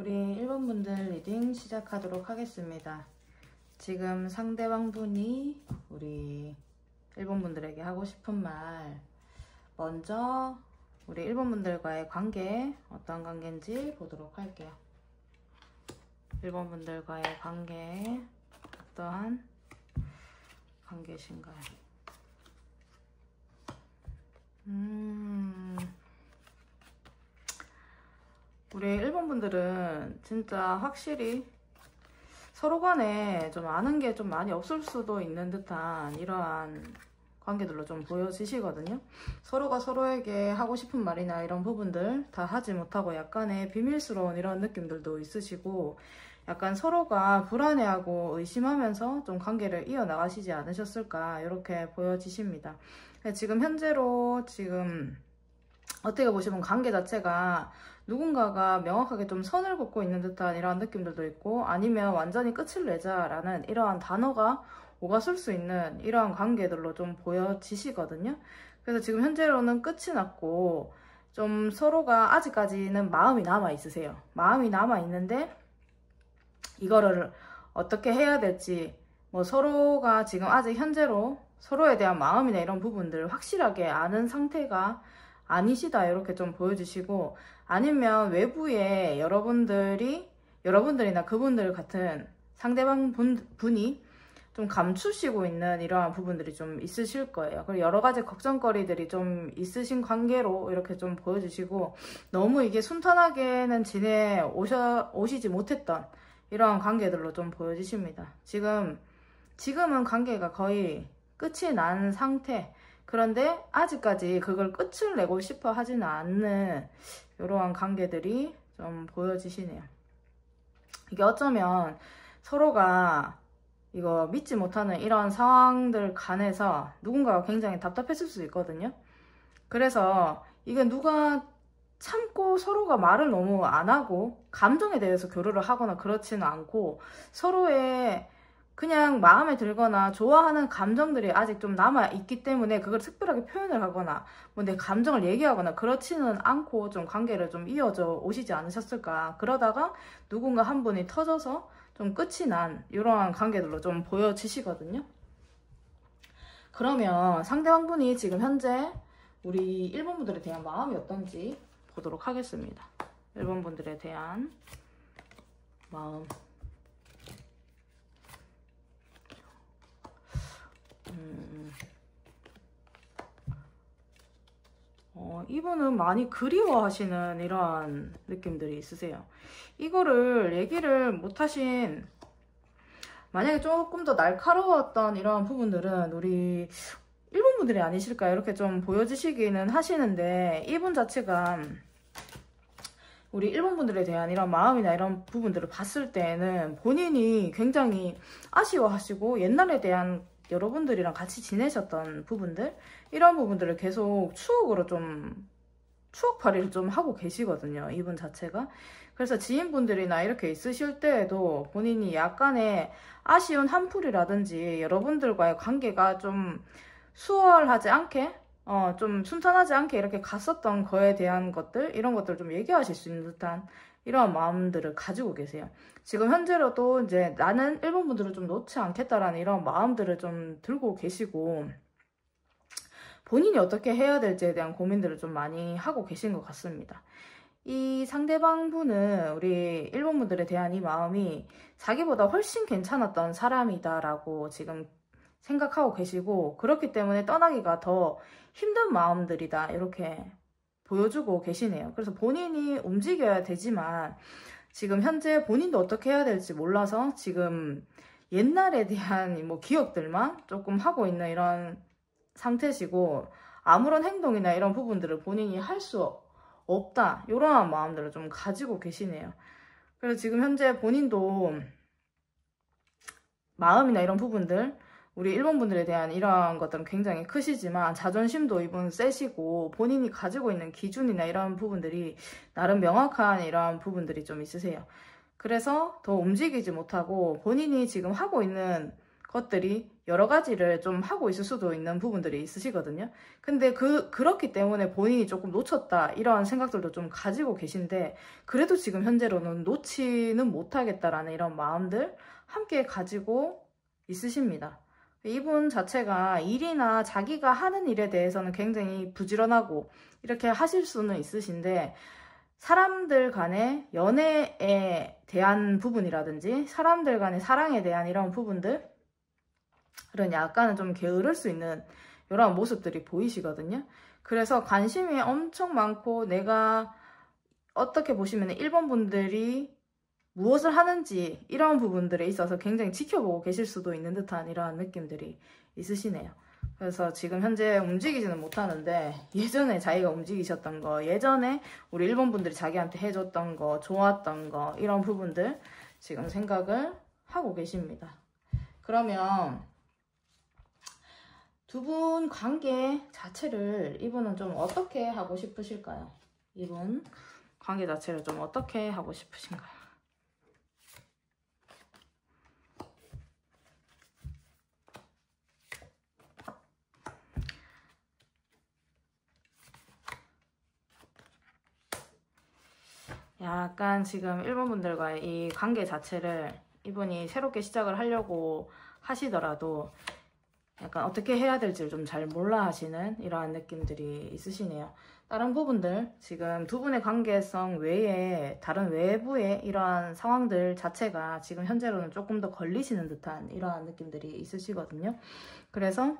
우리 1번 분들 리딩 시작하도록 하겠습니다. 지금 상대방 분이 우리 1번 분들에게 하고 싶은 말, 먼저 우리 1번 분들과의 관계, 어떤 관계인지 보도록 할게요. 1번 분들과의 관계, 어떠한 관계신가요? 우리 1번 분들은 진짜 확실히 서로 간에 좀 아는 게 좀 많이 없을 수도 있는 듯한 이러한 관계들로 좀 보여지시거든요. 서로가 서로에게 하고 싶은 말이나 이런 부분들 다 하지 못하고 약간의 비밀스러운 이런 느낌들도 있으시고, 약간 서로가 불안해하고 의심하면서 좀 관계를 이어나가시지 않으셨을까, 이렇게 보여지십니다. 지금 현재로 어떻게 보시면 관계 자체가 누군가가 명확하게 좀 선을 긋고 있는 듯한 이러한 느낌들도 있고, 아니면 완전히 끝을 내자라는 이러한 단어가 오갔을 수 있는 이러한 관계들로 좀 보여지시거든요. 그래서 지금 현재로는 끝이 났고, 좀 서로가 아직까지는 마음이 남아 있으세요. 마음이 남아 있는데 이거를 어떻게 해야 될지, 뭐 서로가 지금 아직 현재로 서로에 대한 마음이나 이런 부분들을 확실하게 아는 상태가 아니시다, 이렇게 좀 보여주시고, 아니면 외부에 여러분들이나 그분들 같은 상대방 분이 좀 감추시고 있는 이러한 부분들이 좀 있으실 거예요. 그리고 여러 가지 걱정거리들이 좀 있으신 관계로 이렇게 좀 보여주시고, 너무 이게 순탄하게는 오시지 못했던 이러한 관계들로 좀 보여지십니다. 지금은 관계가 거의 끝이 난 상태, 그런데 아직까지 그걸 끝을 내고 싶어 하지는 않는 이러한 관계들이 좀 보여지시네요. 이게 어쩌면 서로가 이거 믿지 못하는 이런 상황들 간에서 누군가가 굉장히 답답했을 수 있거든요. 그래서 이게 누가 참고 서로가 말을 너무 안 하고 감정에 대해서 교류를 하거나 그렇지는 않고, 서로의 그냥 마음에 들거나 좋아하는 감정들이 아직 좀 남아있기 때문에 그걸 특별하게 표현을 하거나 뭐 내 감정을 얘기하거나 그렇지는 않고 좀 관계를 좀 이어져 오시지 않으셨을까. 그러다가 누군가 한 분이 터져서 좀 끝이 난 이러한 관계들로 좀 보여지시거든요. 그러면 상대방 분이 지금 현재 우리 1번 분들에 대한 마음이 어떤지 보도록 하겠습니다. 1번 분들에 대한 마음. 이분은 많이 그리워하시는 이러한 느낌들이 있으세요. 이거를 얘기를 못하신, 만약에 조금 더 날카로웠던 이러한 부분들은 우리 1번 분들이 아니실까, 이렇게 좀 보여지시기는 하시는데, 이분 자체가 우리 1번 분들에 대한 이런 마음이나 이런 부분들을 봤을 때는 본인이 굉장히 아쉬워하시고, 옛날에 대한 여러분들이랑 같이 지내셨던 부분들, 이런 부분들을 계속 추억팔이를 좀 하고 계시거든요, 이분 자체가. 그래서 지인분들이나 이렇게 있으실 때에도 본인이 약간의 아쉬운 한풀이라든지 여러분들과의 관계가 좀 수월하지 않게, 좀 순탄하지 않게 이렇게 갔었던 거에 대한 것들, 이런 것들을 좀 얘기하실 수 있는 듯한 이런 마음들을 가지고 계세요. 지금 현재로도 이제 나는 1번 분들을 좀 놓지 않겠다라는 이런 마음들을 좀 들고 계시고, 본인이 어떻게 해야 될지에 대한 고민들을 좀 많이 하고 계신 것 같습니다. 이 상대방 분은 우리 1번 분들에 대한 이 마음이 자기보다 훨씬 괜찮았던 사람이다라고 지금 생각하고 계시고, 그렇기 때문에 떠나기가 더 힘든 마음들이다, 이렇게 보여주고 계시네요. 그래서 본인이 움직여야 되지만 지금 현재 본인도 어떻게 해야 될지 몰라서 지금 옛날에 대한 뭐 기억들만 조금 하고 있는 이런 상태시고, 아무런 행동이나 이런 부분들을 본인이 할 수 없다, 이러한 마음들을 좀 가지고 계시네요. 그래서 지금 현재 본인도 마음이나 이런 부분들, 우리 1번 분들에 대한 이러한 것들은 굉장히 크시지만 자존심도 이분 세시고, 본인이 가지고 있는 기준이나 이런 부분들이 나름 명확한 이러한 부분들이 좀 있으세요. 그래서 더 움직이지 못하고 본인이 지금 하고 있는 것들이 여러 가지를 좀 하고 있을 수도 있는 부분들이 있으시거든요. 근데 그렇기 때문에 본인이 조금 놓쳤다 이런 생각들도 좀 가지고 계신데, 그래도 지금 현재로는 놓지는 못하겠다라는 이런 마음들 함께 가지고 있으십니다. 이분 자체가 일이나 자기가 하는 일에 대해서는 굉장히 부지런하고 이렇게 하실 수는 있으신데, 사람들 간의 연애에 대한 부분이라든지 사람들 간의 사랑에 대한 이런 부분들은 약간은 좀 게으를 수 있는 이런 모습들이 보이시거든요. 그래서 관심이 엄청 많고, 내가 어떻게 보시면 1번 분들이 무엇을 하는지 이런 부분들에 있어서 굉장히 지켜보고 계실 수도 있는 듯한 이러한 느낌들이 있으시네요. 그래서 지금 현재 움직이지는 못하는데, 예전에 자기가 움직이셨던 거, 예전에 우리 1번 분들이 자기한테 해줬던 거, 좋았던 거, 이런 부분들 지금 생각을 하고 계십니다. 그러면 두 분 관계 자체를 이분은 좀 어떻게 하고 싶으실까요? 이분 관계 자체를 좀 어떻게 하고 싶으신가요? 약간 지금 1번 분들과의 이 관계 자체를 이분이 새롭게 시작을 하려고 하시더라도 약간 어떻게 해야 될지를 좀 잘 몰라 하시는 이러한 느낌들이 있으시네요. 다른 부분들, 지금 두 분의 관계성 외에 다른 외부의 이러한 상황들 자체가 지금 현재로는 조금 더 걸리시는 듯한 이러한 느낌들이 있으시거든요. 그래서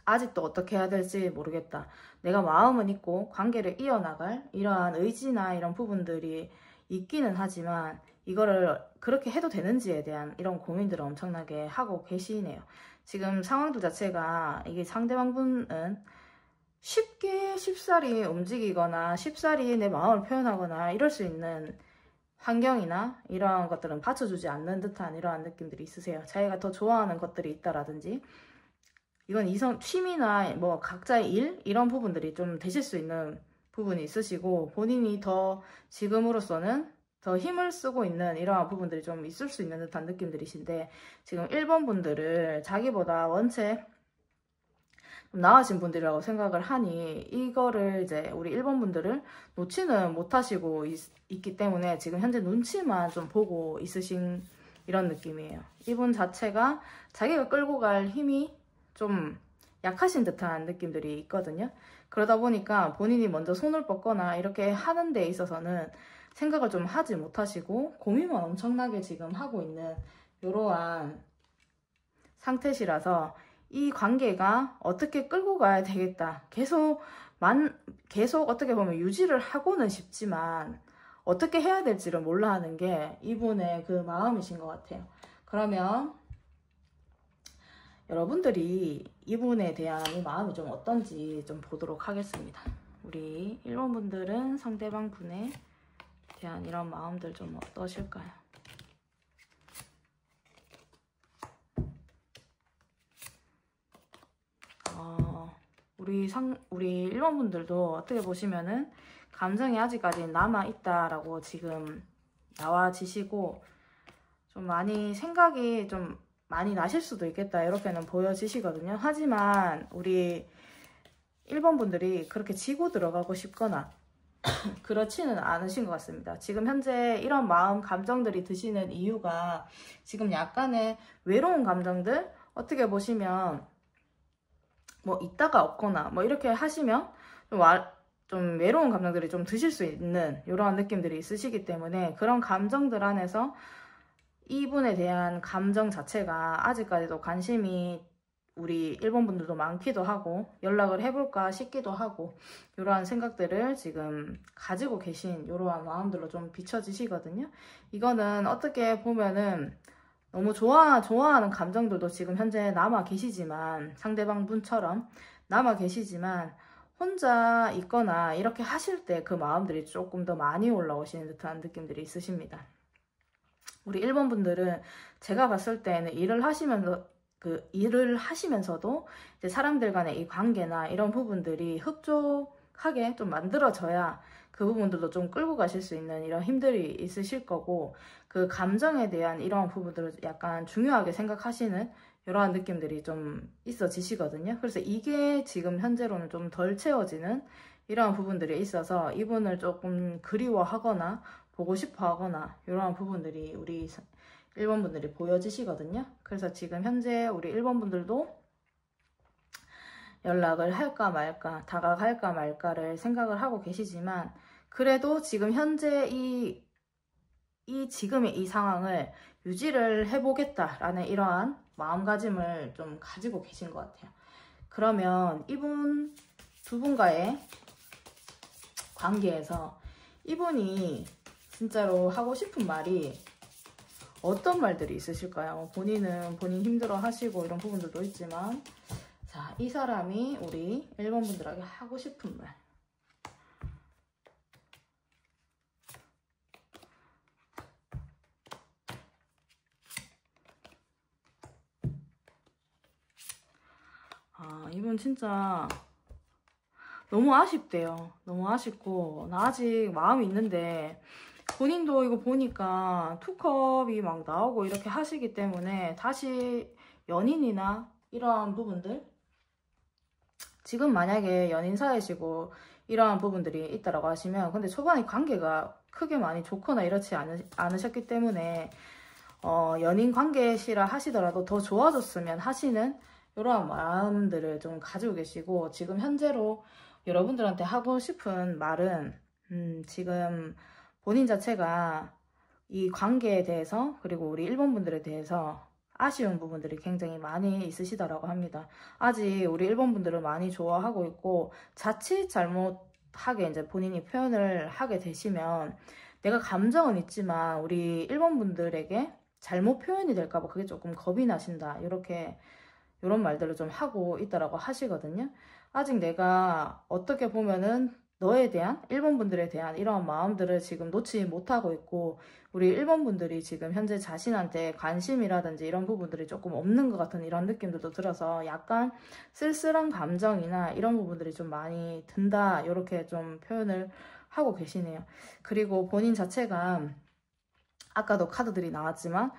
아직도 어떻게 해야 될지 모르겠다. 내가 마음은 있고 관계를 이어나갈 이러한 의지나 이런 부분들이 있기는 하지만 이거를 그렇게 해도 되는지에 대한 이런 고민들을 엄청나게 하고 계시네요. 지금 상황들 자체가, 이게 상대방분은 쉽게 쉽사리 움직이거나 쉽사리 내 마음을 표현하거나 이럴 수 있는 환경이나 이러한 것들은 받쳐주지 않는 듯한 이러한 느낌들이 있으세요. 자기가 더 좋아하는 것들이 있다라든지, 이건 이성 취미나 뭐 각자의 일 이런 부분들이 좀 되실 수 있는 부분이 있으시고, 본인이 더 지금으로서는 더 힘을 쓰고 있는 이러한 부분들이 좀 있을 수 있는 듯한 느낌들이신데, 지금 1번 분들을 자기보다 원체 좀 나아진 분들이라고 생각을 하니, 이거를 이제 우리 1번 분들을 놓지는 못하시고 있기 때문에 지금 현재 눈치만 좀 보고 있으신 이런 느낌이에요. 이분 자체가 자기가 끌고 갈 힘이 좀 약하신 듯한 느낌들이 있거든요. 그러다 보니까 본인이 먼저 손을 뻗거나 이렇게 하는 데 있어서는 생각을 좀 하지 못하시고 고민만 엄청나게 지금 하고 있는 이러한 상태시라서, 이 관계가 어떻게 끌고 가야 되겠다, 계속 어떻게 보면 유지를 하고는 싶지만 어떻게 해야 될지를 몰라 하는 게 이분의 그 마음이신 것 같아요. 그러면 여러분들이 이분에 대한 이 마음이 좀 어떤지 좀 보도록 하겠습니다. 우리 1번 분들은 상대방 분에 대한 이런 마음들 좀 어떠실까요? 우리 1번 분들도 어떻게 보시면은 감정이 아직까지 남아있다라고 지금 나와지시고, 좀 많이 생각이 좀 많이 나실 수도 있겠다 이렇게는 보여지시거든요. 하지만 우리 1번 분들이 그렇게 지고 들어가고 싶거나 그렇지는 않으신 것 같습니다. 지금 현재 이런 마음 감정들이 드시는 이유가 지금 약간의 외로운 감정들, 어떻게 보시면 뭐 있다가 없거나 뭐 이렇게 하시면 좀 외로운 감정들이 좀 드실 수 있는 이러한 느낌들이 있으시기 때문에, 그런 감정들 안에서 이분에 대한 감정 자체가 아직까지도 관심이 우리 1번 분들도 많기도 하고, 연락을 해볼까 싶기도 하고, 이러한 생각들을 지금 가지고 계신 이러한 마음들로 좀 비춰지시거든요. 이거는 어떻게 보면은 너무 좋아하는 감정들도 지금 현재 남아 계시지만, 상대방 분처럼 남아 계시지만, 혼자 있거나 이렇게 하실 때 그 마음들이 조금 더 많이 올라오시는 듯한 느낌들이 있으십니다. 우리 1번 분들은 제가 봤을 때는 일을 하시면서도 이제 사람들 간의 이 관계나 이런 부분들이 하게 좀 만들어져야 그 부분들도 좀 끌고 가실 수 있는 이런 힘들이 있으실 거고, 그 감정에 대한 이러한 부분들을 약간 중요하게 생각하시는 이러한 느낌들이 좀 있어지시거든요. 그래서 이게 지금 현재로는 좀 덜 채워지는 이러한 부분들이 있어서 이분을 조금 그리워하거나 보고 싶어 하거나 이러한 부분들이 우리 1번 분들이 보여지시거든요. 그래서 지금 현재 우리 1번 분들도 연락을 할까 말까, 다가갈까 말까를 생각을 하고 계시지만, 그래도 지금 현재 지금의 이 상황을 유지를 해보겠다라는 이러한 마음가짐을 좀 가지고 계신 것 같아요. 그러면 이분 두 분과의 관계에서 이분이 진짜로 하고 싶은 말이 어떤 말들이 있으실까요? 본인은 본인 힘들어 하시고 이런 부분들도 있지만, 자, 이 사람이 우리 1번 분들에게 하고 싶은 말. 이분 진짜 너무 아쉽대요. 너무 아쉽고, 나 아직 마음이 있는데, 본인도 이거 보니까 투컵이 막 나오고 이렇게 하시기 때문에 다시 연인이나 이러한 부분들, 지금 만약에 연인 사이시고 이러한 부분들이 있다라고 하시면, 근데 초반에 관계가 크게 많이 좋거나 이렇지 않으셨기 때문에 연인 관계시라 하시더라도 더 좋아졌으면 하시는 이러한 마음들을 좀 가지고 계시고, 지금 현재로 여러분들한테 하고 싶은 말은 지금 본인 자체가 이 관계에 대해서, 그리고 우리 1번 분들에 대해서 아쉬운 부분들이 굉장히 많이 있으시다라고 합니다. 아직 우리 1번 분들을 많이 좋아하고 있고, 자칫 잘못하게 이제 본인이 표현을 하게 되시면, 내가 감정은 있지만 우리 1번 분들에게 잘못 표현이 될까봐 그게 조금 겁이 나신다, 이런 말들을 좀 하고 있다라고 하시거든요. 아직 내가 어떻게 보면은 너에 대한, 1번 분들에 대한 이러한 마음들을 지금 놓지 못하고 있고, 우리 1번 분들이 지금 현재 자신한테 관심이라든지 이런 부분들이 조금 없는 것 같은 이런 느낌들도 들어서 약간 쓸쓸한 감정이나 이런 부분들이 좀 많이 든다, 이렇게 좀 표현을 하고 계시네요. 그리고 본인 자체가 아까도 카드들이 나왔지만,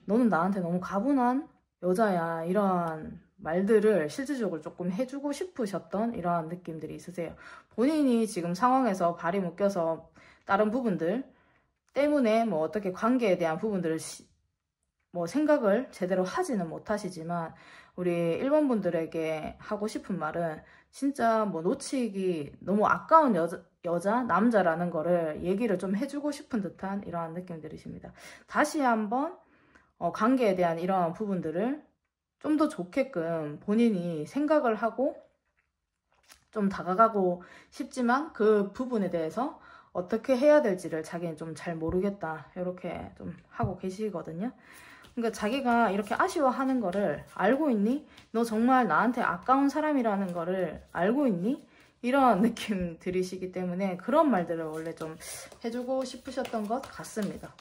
너는 나한테 너무 가분한 여자야, 이러한 말들을 실질적으로 조금 해주고 싶으셨던 이러한 느낌들이 있으세요. 본인이 지금 상황에서 발이 묶여서 다른 부분들 때문에 뭐 어떻게 관계에 대한 부분들을 뭐 생각을 제대로 하지는 못하시지만, 우리 1번 분들에게 하고 싶은 말은 진짜 뭐 놓치기 너무 아까운 여자, 남자라는 거를 얘기를 좀 해주고 싶은 듯한 이러한 느낌들이십니다. 다시 한번 관계에 대한 이러한 부분들을 좀 더 좋게끔 본인이 생각을 하고 좀 다가가고 싶지만, 그 부분에 대해서 어떻게 해야 될지를 자기는 좀 잘 모르겠다, 이렇게 좀 하고 계시거든요. 그러니까 자기가 이렇게 아쉬워하는 거를 알고 있니? 너 정말 나한테 아까운 사람이라는 거를 알고 있니? 이런 느낌 들이시기 때문에 그런 말들을 원래 좀 해주고 싶으셨던 것 같습니다.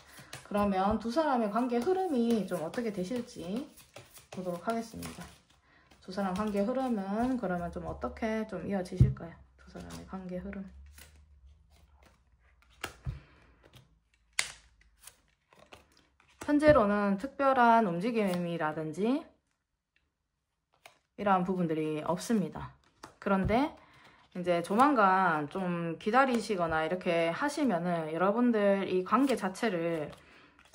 그러면 두 사람의 관계 흐름이 좀 어떻게 되실지 보도록 하겠습니다. 두 사람 관계 흐름은 그러면 좀 어떻게 좀 이어지실까요? 두 사람의 관계 흐름. 현재로는 특별한 움직임이라든지 이러한 부분들이 없습니다. 그런데 이제 조만간 좀 기다리시거나 이렇게 하시면은 여러분들 이 관계 자체를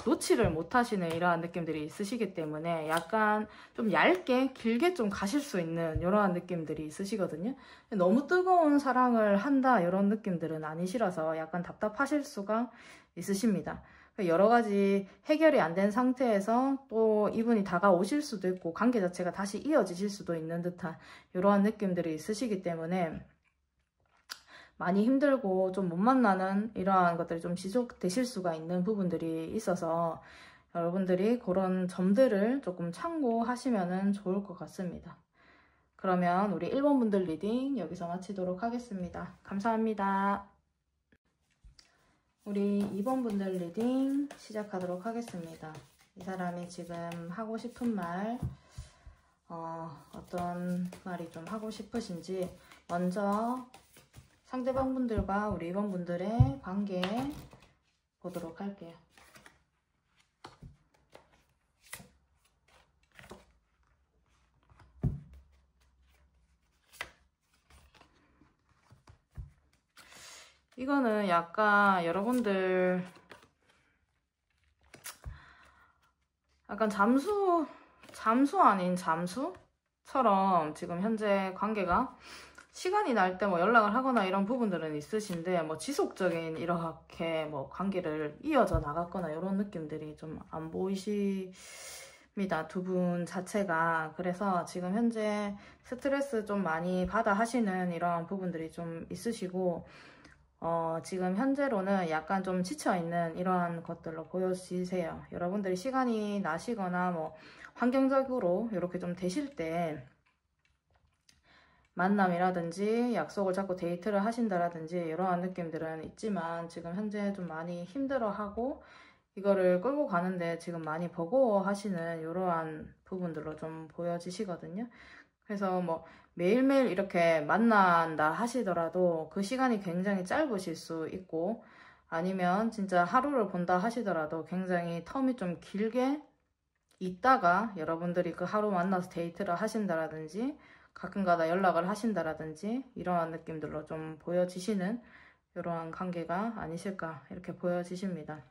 놓지를 못하시는 이러한 느낌들이 있으시기 때문에 약간 좀 얇게 길게 좀 가실 수 있는 이러한 느낌들이 있으시거든요. 너무 뜨거운 사랑을 한다 이런 느낌들은 아니시라서 약간 답답하실 수가 있으십니다. 여러 가지 해결이 안 된 상태에서 또 이분이 다가오실 수도 있고 관계 자체가 다시 이어지실 수도 있는 듯한 이러한 느낌들이 있으시기 때문에 많이 힘들고 좀 못 만나는 이러한 것들이 좀 지속되실 수가 있는 부분들이 있어서 여러분들이 그런 점들을 조금 참고하시면 좋을 것 같습니다. 그러면 우리 1번 분들 리딩 여기서 마치도록 하겠습니다. 감사합니다. 우리 2번 분들 리딩 시작하도록 하겠습니다. 이 사람이 지금 하고 싶은 말, 어떤 말이 좀 하고 싶으신지 먼저 상대방 분들과 우리 2번 분들의 관계 보도록 할게요. 이거는 약간 여러분들 약간 잠수 아닌 잠수처럼 지금 현재 관계가 시간이 날 때 뭐 연락을 하거나 이런 부분들은 있으신데 뭐 지속적인 이렇게 뭐 관계를 이어져 나갔거나 이런 느낌들이 좀 안 보이십니다. 두 분 자체가. 그래서 지금 현재 스트레스 좀 많이 받아 하시는 이런 부분들이 좀 있으시고 지금 현재로는 약간 좀 지쳐있는 이러한 것들로 보여지세요. 여러분들이 시간이 나시거나 뭐 환경적으로 이렇게 좀 되실 때 만남이라든지 약속을 잡고 데이트를 하신다라든지 이러한 느낌들은 있지만 지금 현재 좀 많이 힘들어하고 이거를 끌고 가는데 지금 많이 버거워하시는 이러한 부분들로 좀 보여지시거든요. 그래서 뭐 매일매일 이렇게 만난다 하시더라도 그 시간이 굉장히 짧으실 수 있고 아니면 진짜 하루를 본다 하시더라도 굉장히 텀이 좀 길게 있다가 여러분들이 그 하루 만나서 데이트를 하신다라든지 가끔가다 연락을 하신다라든지 이러한 느낌들로 좀 보여지시는 이러한 관계가 아니실까 이렇게 보여지십니다.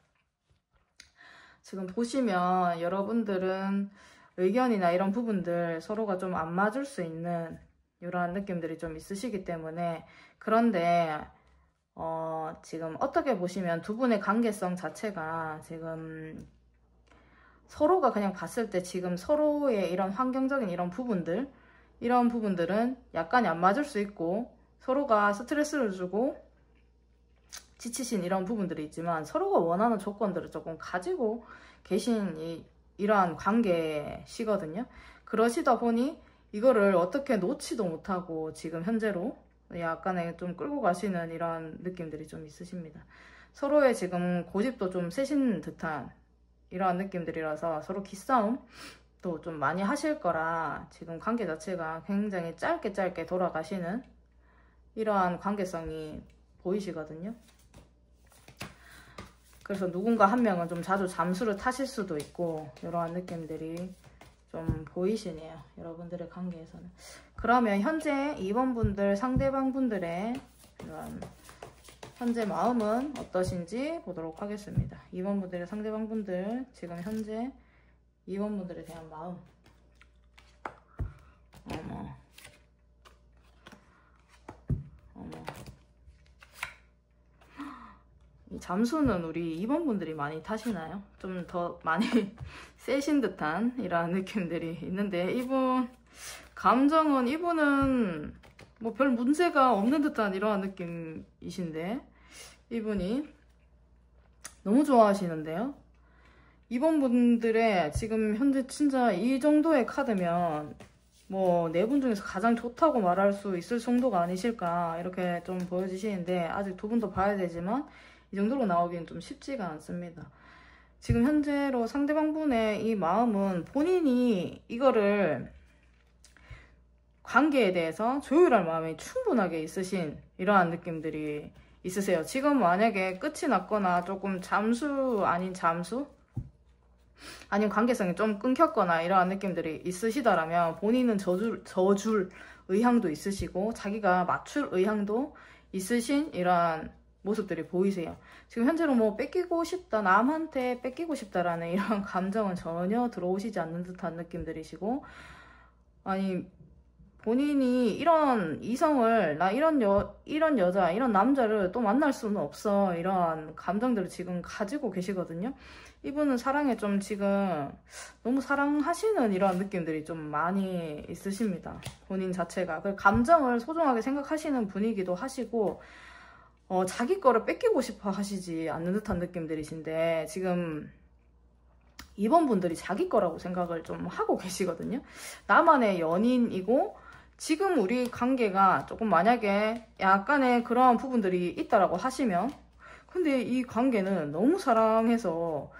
지금 보시면 여러분들은 의견이나 이런 부분들 서로가 좀 안 맞을 수 있는 이러한 느낌들이 좀 있으시기 때문에 그런데 지금 어떻게 보시면 두 분의 관계성 자체가 지금 서로가 그냥 봤을 때 지금 서로의 이런 환경적인 이런 부분들은 약간이 안 맞을 수 있고 서로가 스트레스를 주고 지치신 이런 부분들이 있지만 서로가 원하는 조건들을 조금 가지고 계신 이러한 관계시거든요. 그러시다 보니 이거를 어떻게 놓지도 못하고 지금 현재로 약간의 좀 끌고 가시는 이런 느낌들이 좀 있으십니다. 서로의 지금 고집도 좀 세신 듯한 이러한 느낌들이라서 서로 기싸움도 좀 많이 하실 거라 지금 관계 자체가 굉장히 짧게 돌아가시는 이러한 관계성이 보이시거든요. 그래서 누군가 한 명은 좀 자주 잠수를 타실 수도 있고 이러한 느낌들이 좀 보이시네요. 여러분들의 관계에서는. 그러면 현재 2번 분들 상대방 분들의 이런 현재 마음은 어떠신지 보도록 하겠습니다. 2번 분들의 상대방 분들 지금 현재 2번 분들에 대한 마음. 어머. 이 잠수는 우리 2번 분들이 많이 타시나요? 좀 더 많이 세신 듯한 이런 느낌들이 있는데 이분은 뭐 별 문제가 없는 듯한 이러한 느낌이신데 이분이 너무 좋아하시는데요. 2번 분들의 지금 현재 진짜 이 정도의 카드면 뭐 네 분 중에서 가장 좋다고 말할 수 있을 정도가 아니실까 이렇게 좀 보여지시는데 아직 두 분 더 봐야 되지만 이 정도로 나오기는 좀 쉽지가 않습니다. 지금 현재로 상대방 분의 이 마음은 본인이 이거를 관계에 대해서 조율할 마음이 충분하게 있으신 이러한 느낌들이 있으세요. 지금 만약에 끝이 났거나 조금 잠수 아닌 잠수? 아니면 관계성이 좀 끊겼거나 이러한 느낌들이 있으시다라면 본인은 져줄 의향도 있으시고 자기가 맞출 의향도 있으신 이러한 모습들이 보이세요. 지금 현재로 뭐 뺏기고 싶다, 남한테 뺏기고 싶다라는 이런 감정은 전혀 들어오시지 않는 듯한 느낌들이시고 아니 본인이 이런 이성을 나 이런 여자, 이런 남자를 또 만날 수는 없어 이런 감정들을 지금 가지고 계시거든요. 이분은 사랑에 좀 지금 너무 사랑하시는 이런 느낌들이 좀 많이 있으십니다. 본인 자체가 그 감정을 소중하게 생각하시는 분이기도 하시고 자기 거를 뺏기고 싶어 하시지 않는 듯한 느낌들이신데 지금 2번 분들이 자기 거라고 생각을 좀 하고 계시거든요. 나만의 연인이고 지금 우리 관계가 조금 만약에 약간의 그러한 부분들이 있다라고 하시면 근데 이 관계는 너무 사랑해서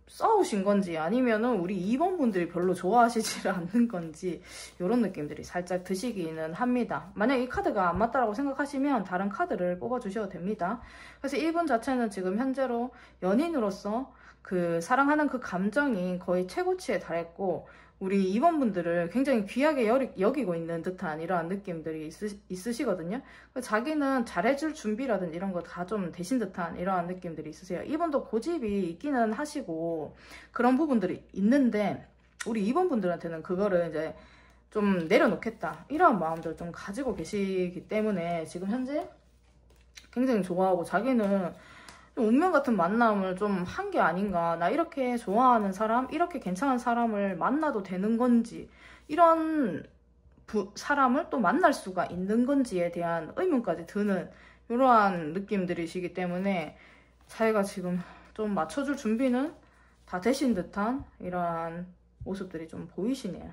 싸우신 건지 아니면은 우리 2번 분들이 별로 좋아하시지 않는 건지 이런 느낌들이 살짝 드시기는 합니다. 만약 이 카드가 안 맞다라고 생각하시면 다른 카드를 뽑아주셔도 됩니다. 그래서 1번 자체는 지금 현재로 연인으로서 그 사랑하는 그 감정이 거의 최고치에 달했고 우리 2번 분들을 굉장히 귀하게 여기고 있는 듯한 이러한 느낌들이 있으시거든요. 자기는 잘해줄 준비라든지 이런 거 다 좀 되신 듯한 이러한 느낌들이 있으세요. 2번도 고집이 있기는 하시고 그런 부분들이 있는데 우리 2번 분들한테는 그거를 이제 좀 내려놓겠다 이러한 마음들을 좀 가지고 계시기 때문에 지금 현재 굉장히 좋아하고 자기는 운명 같은 만남을 좀 한 게 아닌가. 나 이렇게 좋아하는 사람, 이렇게 괜찮은 사람을 만나도 되는 건지, 이런 사람을 또 만날 수가 있는 건지에 대한 의문까지 드는 이러한 느낌들이시기 때문에 자기가 지금 좀 맞춰줄 준비는 다 되신 듯한 이러한 모습들이 좀 보이시네요.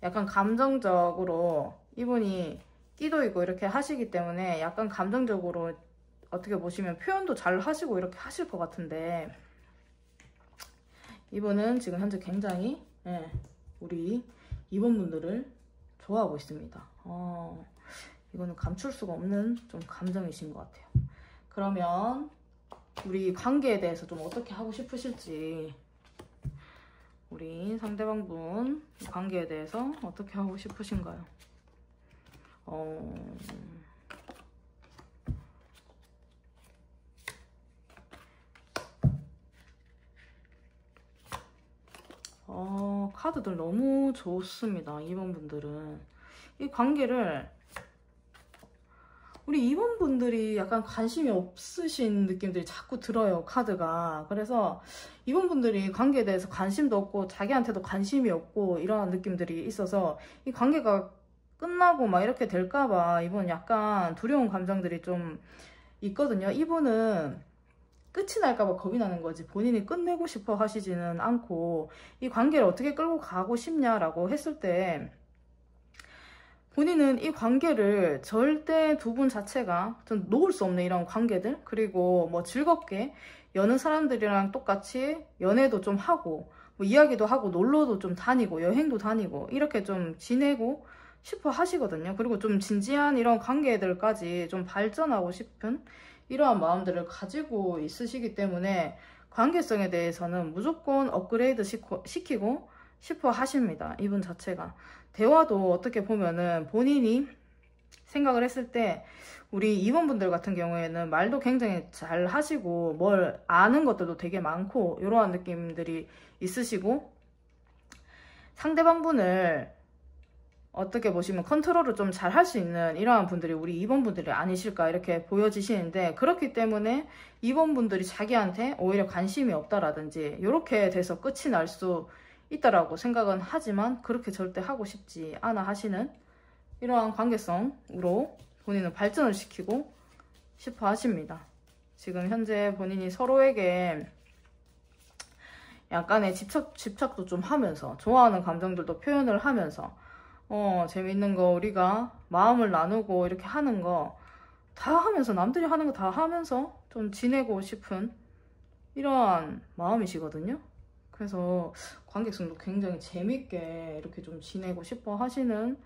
약간 감정적으로 이분이 끼도 있고 이렇게 하시기 때문에 약간 감정적으로 어떻게 보시면 표현도 잘 하시고 이렇게 하실 것 같은데 이분은 지금 현재 굉장히 우리 2번 분들을 좋아하고 있습니다. 이거는 감출 수가 없는 좀 감정이신 것 같아요. 그러면 우리 관계에 대해서 좀 어떻게 하고 싶으실지 우리 상대방분 관계에 대해서 어떻게 하고 싶으신가요? 카드들 너무 좋습니다. 2번 분들은 이 관계를 우리 2번 분들이 약간 관심이 없으신 느낌들이 자꾸 들어요. 카드가. 그래서 2번 분들이 관계에 대해서 관심도 없고 자기한테도 관심이 없고 이런 느낌들이 있어서 이 관계가 끝나고 막 이렇게 될까봐 이분 약간 두려운 감정들이 좀 있거든요. 이분은 끝이 날까봐 겁이 나는 거지 본인이 끝내고 싶어 하시지는 않고 이 관계를 어떻게 끌고 가고 싶냐라고 했을 때 본인은 이 관계를 절대 두 분 자체가 좀 놓을 수 없는 이런 관계들 그리고 뭐 즐겁게 여는 사람들이랑 똑같이 연애도 좀 하고 뭐 이야기도 하고 놀러도 좀 다니고 여행도 다니고 이렇게 좀 지내고 싶어 하시거든요. 그리고 좀 진지한 이런 관계들까지 좀 발전하고 싶은 이러한 마음들을 가지고 있으시기 때문에 관계성에 대해서는 무조건 업그레이드 시키고 싶어 하십니다. 이분 자체가. 대화도 어떻게 보면은 본인이 생각을 했을 때 우리 2번 분들 같은 경우에는 말도 굉장히 잘 하시고 뭘 아는 것들도 되게 많고 이러한 느낌들이 있으시고 상대방 분을 어떻게 보시면 컨트롤을 좀 잘 할 수 있는 이러한 분들이 우리 2번 분들이 아니실까 이렇게 보여지시는데 그렇기 때문에 2번 분들이 자기한테 오히려 관심이 없다라든지 이렇게 돼서 끝이 날 수 있다라고 생각은 하지만 그렇게 절대 하고 싶지 않아 하시는 이러한 관계성으로 본인은 발전을 시키고 싶어 하십니다. 지금 현재 본인이 서로에게 약간의 집착도 좀 하면서 좋아하는 감정들도 표현을 하면서 재밌는 거 우리가 마음을 나누고 이렇게 하는 거 다 하면서 남들이 하는 거 다 하면서 좀 지내고 싶은 이러한 마음이시거든요. 그래서 관계성도 굉장히 재밌게 이렇게 좀 지내고 싶어 하시는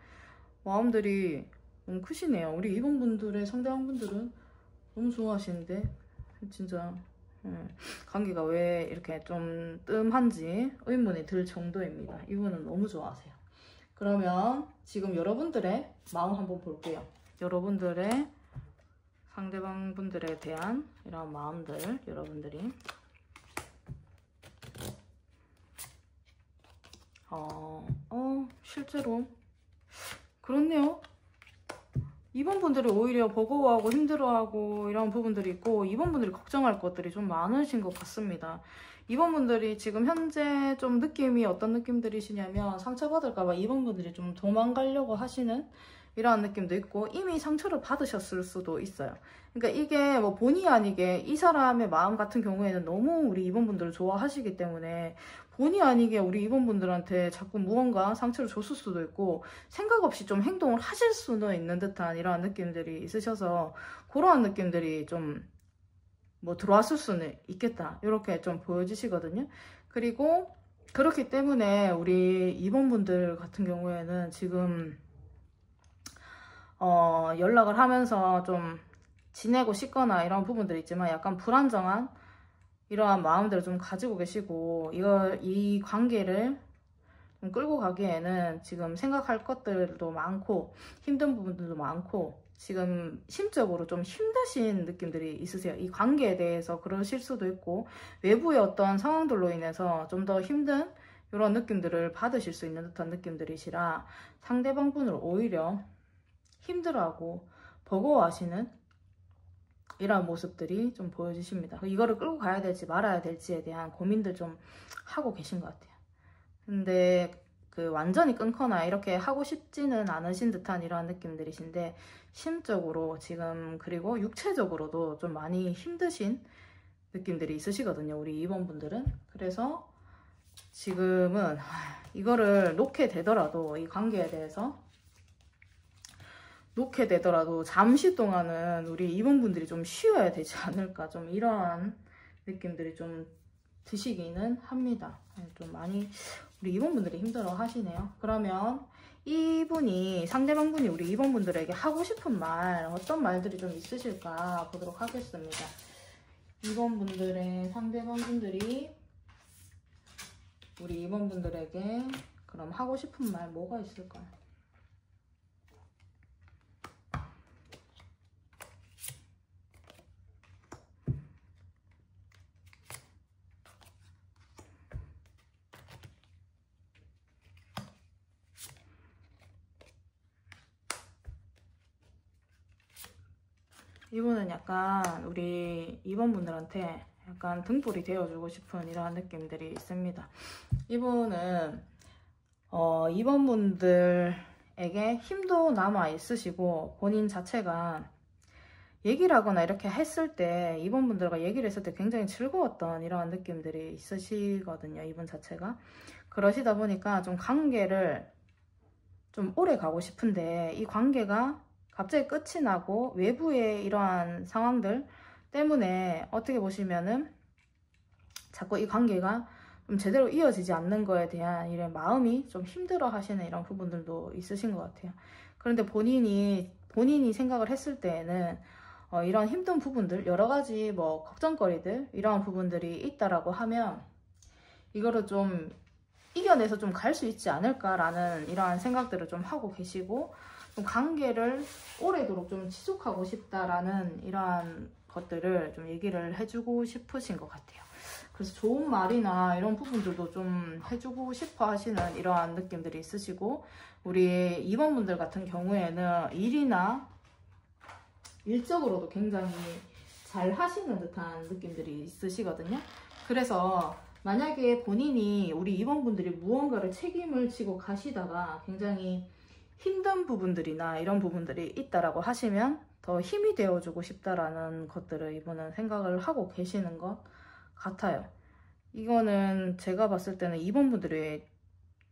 마음들이 너무 크시네요. 우리 2번 분들의 상대방분들은 너무 좋아하시는데 진짜 관계가 왜 이렇게 좀 뜸한지 의문이 들 정도입니다. 이분은 너무 좋아하세요. 그러면 지금 여러분들의 마음 한번 볼게요. 여러분들의 상대방 분들에 대한 이런 마음들 여러분들이 실제로 그렇네요. 2번 분들이 오히려 버거워하고 힘들어하고 이런 부분들이 있고 2번 분들이 걱정할 것들이 좀 많으신 것 같습니다. 2번 분들이 지금 현재 좀 느낌이 어떤 느낌들이시냐면 상처받을까봐 2번 분들이 좀 도망가려고 하시는 이러한 느낌도 있고 이미 상처를 받으셨을 수도 있어요. 그러니까 이게 뭐 본의 아니게 이 사람의 마음 같은 경우에는 너무 우리 2번 분들을 좋아하시기 때문에 본의 아니게 우리 2번 분들한테 자꾸 무언가 상처를 줬을 수도 있고 생각 없이 좀 행동을 하실 수는 있는 듯한 이러한 느낌들이 있으셔서 그러한 느낌들이 좀 뭐 들어왔을 수는 있겠다 이렇게 좀 보여지시거든요. 그리고 그렇기 때문에 우리 2번 분들 같은 경우에는 지금 연락을 하면서 좀 지내고 싶거나 이런 부분들이 있지만 약간 불안정한 이러한 마음들을 좀 가지고 계시고, 이 관계를 좀 끌고 가기에는 지금 생각할 것들도 많고 힘든 부분들도 많고 지금 심적으로 좀 힘드신 느낌들이 있으세요. 이 관계에 대해서 그러실 수도 있고 외부의 어떤 상황들로 인해서 좀 더 힘든 이런 느낌들을 받으실 수 있는 듯한 느낌들이시라 상대방 분을 오히려 힘들어하고 버거워하시는 이런 모습들이 좀 보여지십니다. 이거를 끌고 가야 될지 말아야 될지에 대한 고민들 좀 하고 계신 것 같아요. 근데 그 완전히 끊거나 이렇게 하고 싶지는 않으신 듯한 이러한 느낌들이신데 심적으로 지금 그리고 육체적으로도 좀 많이 힘드신 느낌들이 있으시거든요. 우리 2번 분들은. 그래서 지금은 이거를 놓게 되더라도 이 관계에 대해서 놓게 되더라도 잠시 동안은 우리 2번 분들이 좀 쉬어야 되지 않을까, 좀 이러한 느낌들이 좀 드시기는 합니다. 좀 많이 우리 2번 분들이 힘들어 하시네요. 그러면 이분이, 상대방 분이 우리 2번 분들에게 하고 싶은 말, 어떤 말들이 좀 있으실까 보도록 하겠습니다. 2번 분들의 상대방 분들이 우리 2번 분들에게 그럼 하고 싶은 말 뭐가 있을까요? 이분은 약간 우리 2번 분들한테 약간 등불이 되어주고 싶은 이러한 느낌들이 있습니다. 이분은 2번 분들에게 힘도 남아 있으시고 본인 자체가 얘기를 하거나 이렇게 했을 때 2번 분들과 얘기를 했을 때 굉장히 즐거웠던 이러한 느낌들이 있으시거든요. 이분 자체가. 그러시다 보니까 좀 관계를 좀 오래 가고 싶은데 이 관계가 갑자기 끝이 나고 외부의 이러한 상황들 때문에 어떻게 보시면은 자꾸 이 관계가 좀 제대로 이어지지 않는 거에 대한 이런 마음이 좀 힘들어 하시는 이런 부분들도 있으신 것 같아요. 그런데 본인이 생각을 했을 때에는 이런 힘든 부분들, 여러 가지 뭐 걱정거리들, 이러한 부분들이 있다라고 하면 이거를 좀 이겨내서 좀 갈 수 있지 않을까라는 이러한 생각들을 좀 하고 계시고, 좀 관계를 오래도록 좀 지속하고 싶다라는 이러한 것들을 좀 얘기를 해주고 싶으신 것 같아요. 그래서 좋은 말이나 이런 부분들도 좀 해주고 싶어 하시는 이러한 느낌들이 있으시고, 우리 2번 분들 같은 경우에는 일이나 일적으로도 굉장히 잘 하시는 듯한 느낌들이 있으시거든요. 그래서 만약에 본인이 우리 2번 분들이 무언가를 책임을 지고 가시다가 굉장히 힘든 부분들이나 이런 부분들이 있다라고 하시면 더 힘이 되어주고 싶다라는 것들을 이분은 생각을 하고 계시는 것 같아요. 이거는 제가 봤을 때는 2번 분들이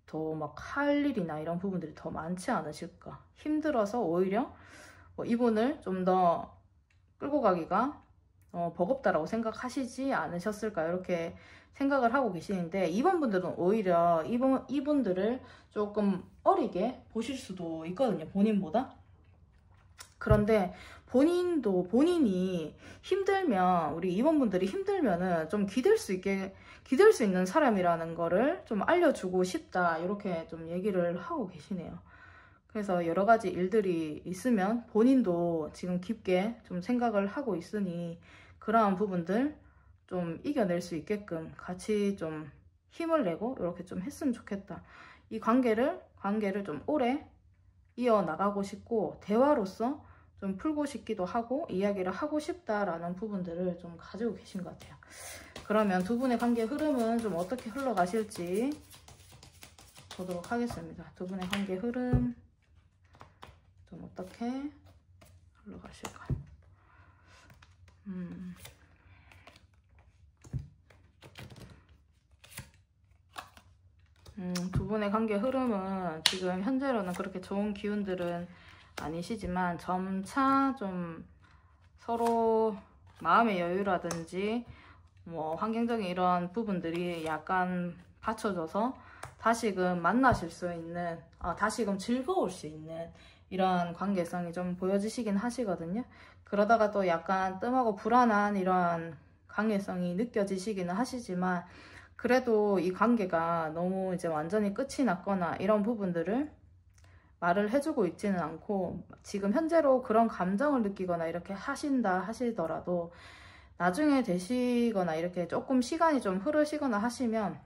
더 막 할 일이나 이런 부분들이 더 많지 않으실까. 힘들어서 오히려 이분을 좀 더 끌고 가기가 버겁다라고 생각하시지 않으셨을까, 이렇게 생각을 하고 계시는데 2번 분들은 오히려 이분들을 조금 어리게 보실 수도 있거든요, 본인보다. 그런데 본인이 힘들면, 우리 2번 분들이 힘들면은 좀 기댈 수 있는 사람이라는 거를 좀 알려주고 싶다, 이렇게 좀 얘기를 하고 계시네요. 그래서 여러 가지 일들이 있으면 본인도 지금 깊게 좀 생각을 하고 있으니 그러한 부분들 좀 이겨낼 수 있게끔 같이 좀 힘을 내고 이렇게 좀 했으면 좋겠다. 이 관계를 좀 오래 이어나가고 싶고 대화로서 좀 풀고 싶기도 하고 이야기를 하고 싶다라는 부분들을 좀 가지고 계신 것 같아요. 그러면 두 분의 관계 흐름은 좀 어떻게 흘러가실지 보도록 하겠습니다. 두 분의 관계 흐름 좀 어떻게 흘러가실까? 두 분의 관계 흐름은 지금 현재로는 그렇게 좋은 기운들은 아니시지만 점차 좀 서로 마음의 여유라든지 뭐 환경적인 이런 부분들이 약간 받쳐져서 다시금 만나실 수 있는, 다시금 즐거울 수 있는 이런 관계성이 좀 보여지시긴 하시거든요. 그러다가 또 약간 뜸하고 불안한 이런 관계성이 느껴지시기는 하시지만, 그래도 이 관계가 너무 이제 완전히 끝이 났거나 이런 부분들을 말을 해주고 있지는 않고, 지금 현재로 그런 감정을 느끼거나 이렇게 하신다 하시더라도 나중에 되시거나 이렇게 조금 시간이 좀 흐르시거나 하시면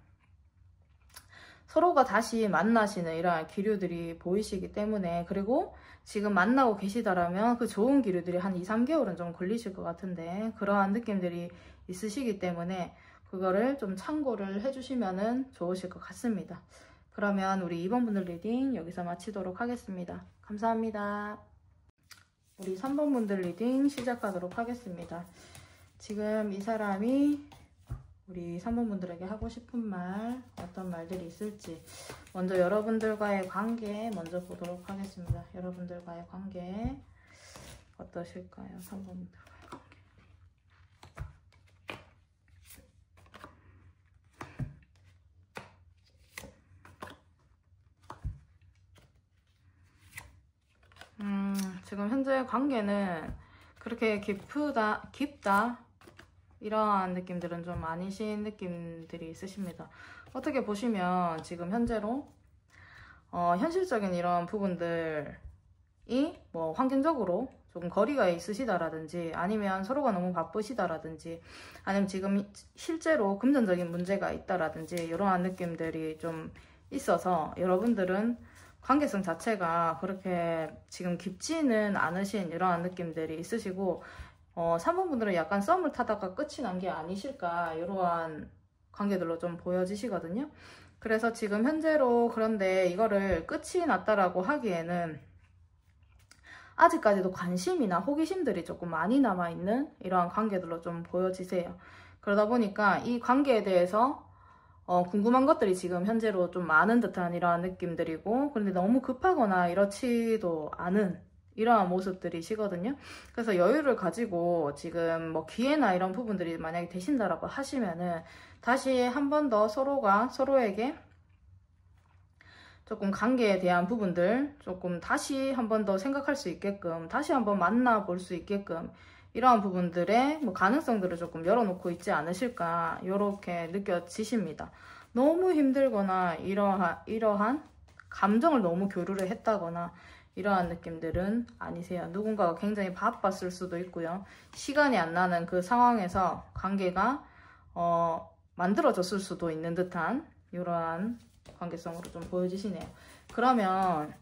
서로가 다시 만나시는 이러한 기류들이 보이시기 때문에, 그리고 지금 만나고 계시다라면 그 좋은 기류들이 한 2, 3개월은 좀 걸리실 것 같은데, 그러한 느낌들이 있으시기 때문에 그거를 좀 참고를 해주시면 좋으실 것 같습니다. 그러면 우리 2번 분들 리딩 여기서 마치도록 하겠습니다. 감사합니다. 우리 3번 분들 리딩 시작하도록 하겠습니다. 지금 이 사람이 우리 3번 분들에게 하고 싶은 말, 어떤 말들이 있을지 먼저 여러분들과의 관계 먼저 보도록 하겠습니다. 여러분들과의 관계 어떠실까요? 3번 분들과의 관계. 지금 현재 관계는 그렇게 깊다 이러한 느낌들은 좀 아니신 느낌들이 있으십니다. 어떻게 보시면 지금 현재로 현실적인 이런 부분들이 뭐 환경적으로 조금 거리가 있으시다라든지, 아니면 서로가 너무 바쁘시다라든지, 아니면 지금 실제로 금전적인 문제가 있다라든지 이러한 느낌들이 좀 있어서 여러분들은 관계성 자체가 그렇게 지금 깊지는 않으신 이러한 느낌들이 있으시고, 3번 분들은 약간 썸을 타다가 끝이 난 게 아니실까 이러한 관계들로 좀 보여지시거든요. 그래서 지금 현재로, 그런데 이거를 끝이 났다라고 하기에는 아직까지도 관심이나 호기심들이 조금 많이 남아있는 이러한 관계들로 좀 보여지세요. 그러다 보니까 이 관계에 대해서 궁금한 것들이 지금 현재로 좀 많은 듯한 이러한 느낌들이고, 그런데 너무 급하거나 이렇지도 않은 이러한 모습들이시거든요. 그래서 여유를 가지고 지금 뭐 기회나 이런 부분들이 만약에 되신다라고 하시면은 다시 한 번 더 서로가 서로에게 조금 관계에 대한 부분들 조금 다시 한 번 더 생각할 수 있게끔, 다시 한번 만나볼 수 있게끔 이러한 부분들의 뭐 가능성들을 조금 열어놓고 있지 않으실까 이렇게 느껴지십니다. 너무 힘들거나 이러한 감정을 너무 교류를 했다거나 이러한 느낌들은 아니세요. 누군가가 굉장히 바빴을 수도 있고요. 시간이 안 나는 그 상황에서 관계가 만들어졌을 수도 있는 듯한 이러한 관계성으로 좀 보여지시네요. 그러면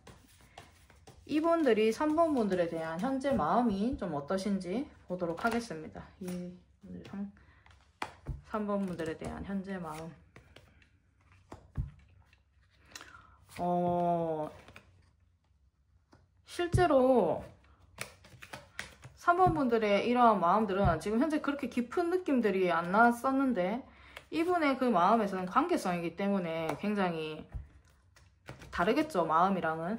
이분들이 3번 분들에 대한 현재 마음이 좀 어떠신지 보도록 하겠습니다. 이 3번 분들에 대한 현재 마음. 실제로 3번 분들의 이러한 마음들은 지금 현재 그렇게 깊은 느낌들이 안 났었는데, 이분의 그 마음에서는 관계성이기 때문에 굉장히 다르겠죠, 마음이랑은.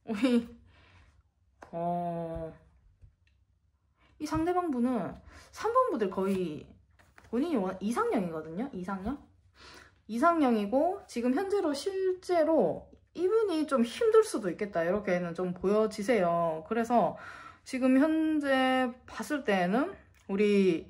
우리 이 상대방 분은 3번 분들 거의 본인이 이상형이거든요. 이상형이고 지금 현재로 실제로 이분이 좀 힘들 수도 있겠다 이렇게는 좀 보여지세요. 그래서 지금 현재 봤을 때는 우리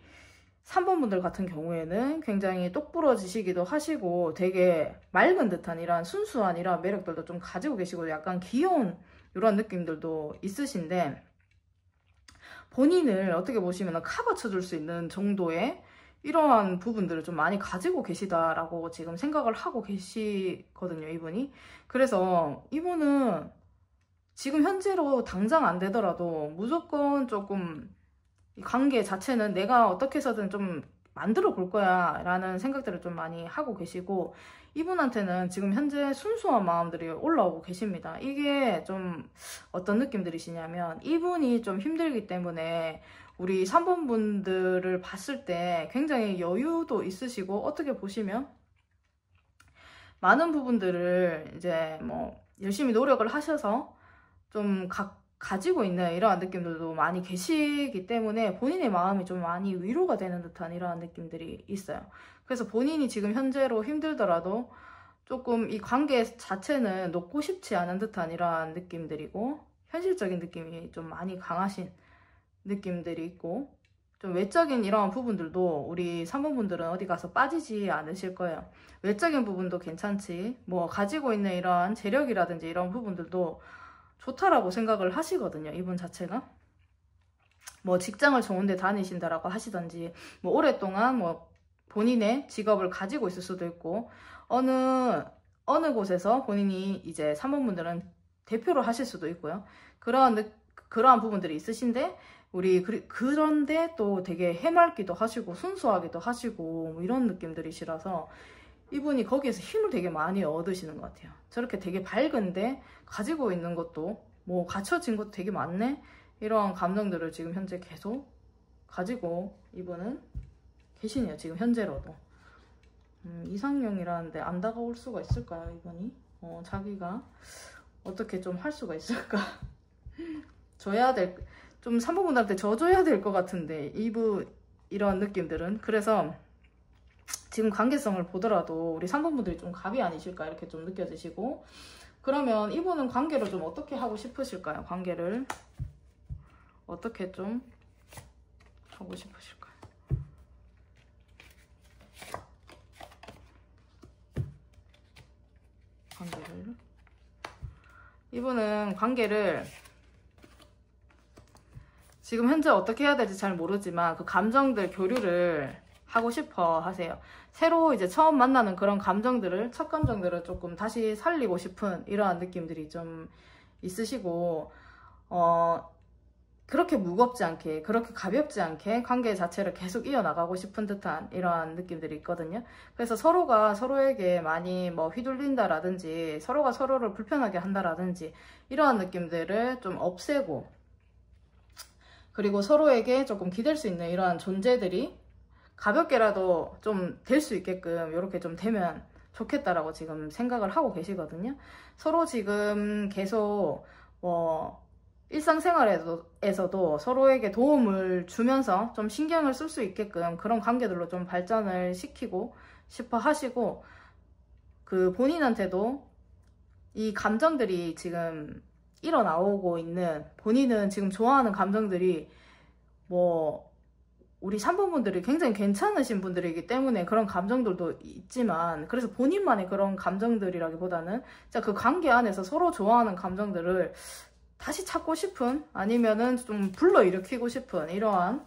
3번 분들 같은 경우에는 굉장히 똑부러지시기도 하시고 되게 맑은 듯한 이런 순수한 이런 매력들도 좀 가지고 계시고 약간 귀여운 이런 느낌들도 있으신데, 본인을 어떻게 보시면 커버 쳐줄 수 있는 정도의 이러한 부분들을 좀 많이 가지고 계시다라고 지금 생각을 하고 계시거든요, 이분이. 그래서 이분은 지금 현재로 당장 안 되더라도 무조건 조금 이 관계 자체는 내가 어떻게 해서든 좀 만들어 볼 거야 라는 생각들을 좀 많이 하고 계시고, 이분한테는 지금 현재 순수한 마음들이 올라오고 계십니다. 이게 좀 어떤 느낌들이시냐면, 이분이 좀 힘들기 때문에 우리 3번 분들을 봤을 때 굉장히 여유도 있으시고, 어떻게 보시면 많은 부분들을 이제 뭐 열심히 노력을 하셔서 좀 가지고 있는 이러한 느낌들도 많이 계시기 때문에 본인의 마음이 좀 많이 위로가 되는 듯한 이러한 느낌들이 있어요. 그래서 본인이 지금 현재로 힘들더라도 조금 이 관계 자체는 놓고 싶지 않은 듯한 이러한 느낌들이고, 현실적인 느낌이 좀 많이 강하신 느낌들이 있고, 좀 외적인 이러한 부분들도 우리 3번 분들은 어디 가서 빠지지 않으실 거예요. 외적인 부분도 괜찮지, 뭐 가지고 있는 이러한 재력이라든지 이런 부분들도 좋다라고 생각을 하시거든요, 이분 자체가. 뭐 직장을 좋은 데 다니신다라고 하시던지, 뭐 오랫동안 뭐 본인의 직업을 가지고 있을 수도 있고, 어느 곳에서 본인이 이제 3번 분들은 대표를 하실 수도 있고요. 그러한 부분들이 있으신데, 그런데 또 되게 해맑기도 하시고 순수하기도 하시고 뭐 이런 느낌들이시라서 이분이 거기에서 힘을 되게 많이 얻으시는 것 같아요. 저렇게 되게 밝은데 가지고 있는 것도 뭐 갖춰진 것도 되게 많네, 이러한 감정들을 지금 현재 계속 가지고 이분은 계시네요, 지금 현재로도. 이상형이라는데 안 다가올 수가 있을까요, 이분이? 자기가 어떻게 좀 할 수가 있을까? 좀 3번 분들한테 져줘야 될 것 같은데, 이런 느낌들은. 그래서 지금 관계성을 보더라도 우리 3번 분들이 좀 갑이 아니실까 이렇게 좀 느껴지시고, 그러면 이분은 관계를 좀 어떻게 하고 싶으실까요? 관계를 어떻게 좀 하고 싶으실까요? 이분은 관계를 지금 현재 어떻게 해야 될지 잘 모르지만 그 감정들 교류를 하고 싶어 하세요. 새로 이제 처음 만나는 그런 감정들을, 첫 감정들을 조금 다시 살리고 싶은 이러한 느낌들이 좀 있으시고, 그렇게 무겁지 않게, 그렇게 가볍지 않게 관계 자체를 계속 이어나가고 싶은 듯한 이러한 느낌들이 있거든요. 그래서 서로가 서로에게 많이 뭐 휘둘린다라든지, 서로가 서로를 불편하게 한다라든지 이러한 느낌들을 좀 없애고, 그리고 서로에게 조금 기댈 수 있는 이러한 존재들이 가볍게라도 좀 될 수 있게끔 이렇게 좀 되면 좋겠다라고 지금 생각을 하고 계시거든요. 서로 지금 계속 일상생활에서도 서로에게 도움을 주면서 좀 신경을 쓸 수 있게끔 그런 관계들로 좀 발전을 시키고 싶어 하시고, 그 본인한테도 이 감정들이 지금 일어나오고 있는, 본인은 지금 좋아하는 감정들이 뭐 우리 3번 분들이 굉장히 괜찮으신 분들이기 때문에 그런 감정들도 있지만, 그래서 본인만의 그런 감정들이라기보다는 진짜 그 관계 안에서 서로 좋아하는 감정들을 다시 찾고 싶은, 아니면은 좀 불러일으키고 싶은 이러한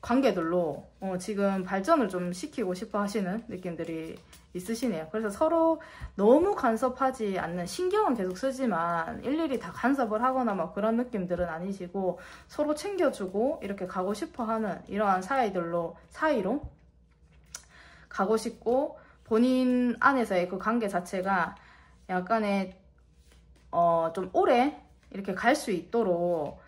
관계들로 지금 발전을 좀 시키고 싶어 하시는 느낌들이 있으시네요. 그래서 서로 너무 간섭하지 않는, 신경은 계속 쓰지만 일일이 다 간섭을 하거나 막 그런 느낌들은 아니시고, 서로 챙겨주고 이렇게 가고 싶어 하는 이러한 사이로 가고 싶고, 본인 안에서의 그 관계 자체가 약간의 좀 오래 이렇게 갈 수 있도록,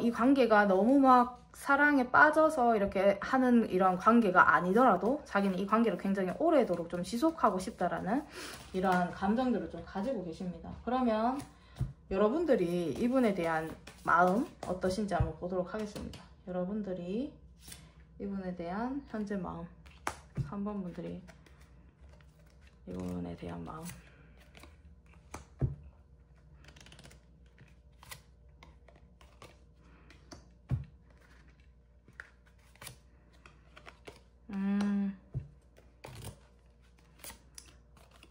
이 관계가 너무 막 사랑에 빠져서 이렇게 하는 이런 관계가 아니더라도 자기는 이 관계를 굉장히 오래도록 좀 지속하고 싶다라는 이러한 감정들을 좀 가지고 계십니다. 그러면 여러분들이 이분에 대한 마음 어떠신지 한번 보도록 하겠습니다. 여러분들이 이분에 대한 현재 마음, 3번 분들이 이분에 대한 마음.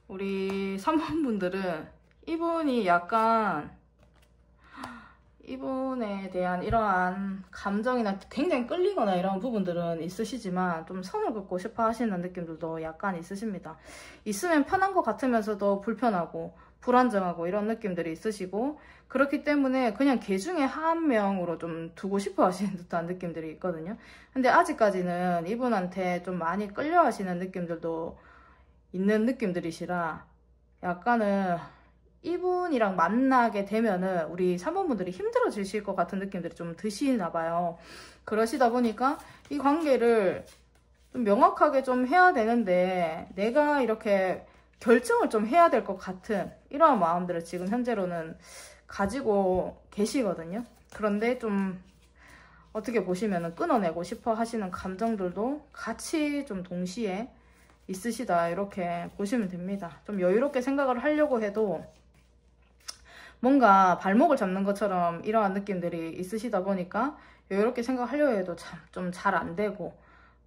우리 3번 분들은 이분이 약간, 이분에 대한 이러한 감정이나 굉장히 끌리거나 이런 부분들은 있으시지만 좀 선을 긋고 싶어 하시는 느낌들도 약간 있으십니다. 있으면 편한 것 같으면서도 불편하고 불안정하고 이런 느낌들이 있으시고, 그렇기 때문에 그냥 걔 중에 한 명으로 좀 두고 싶어 하시는 듯한 느낌들이 있거든요. 근데 아직까지는 이분한테 좀 많이 끌려 하시는 느낌들도 있는 느낌들이시라, 약간은 이분이랑 만나게 되면은 우리 3번 분들이 힘들어지실 것 같은 느낌들이 좀 드시나 봐요. 그러시다 보니까 이 관계를 좀 명확하게 좀 해야 되는데 내가 이렇게 결정을 좀 해야 될 것 같은 이러한 마음들을 지금 현재로는 가지고 계시거든요. 그런데 좀 어떻게 보시면은 끊어내고 싶어 하시는 감정들도 같이 좀 동시에 있으시다, 이렇게 보시면 됩니다. 좀 여유롭게 생각을 하려고 해도 뭔가 발목을 잡는 것처럼 이러한 느낌들이 있으시다 보니까 여유롭게 생각하려고 해도 참 좀 잘 안 되고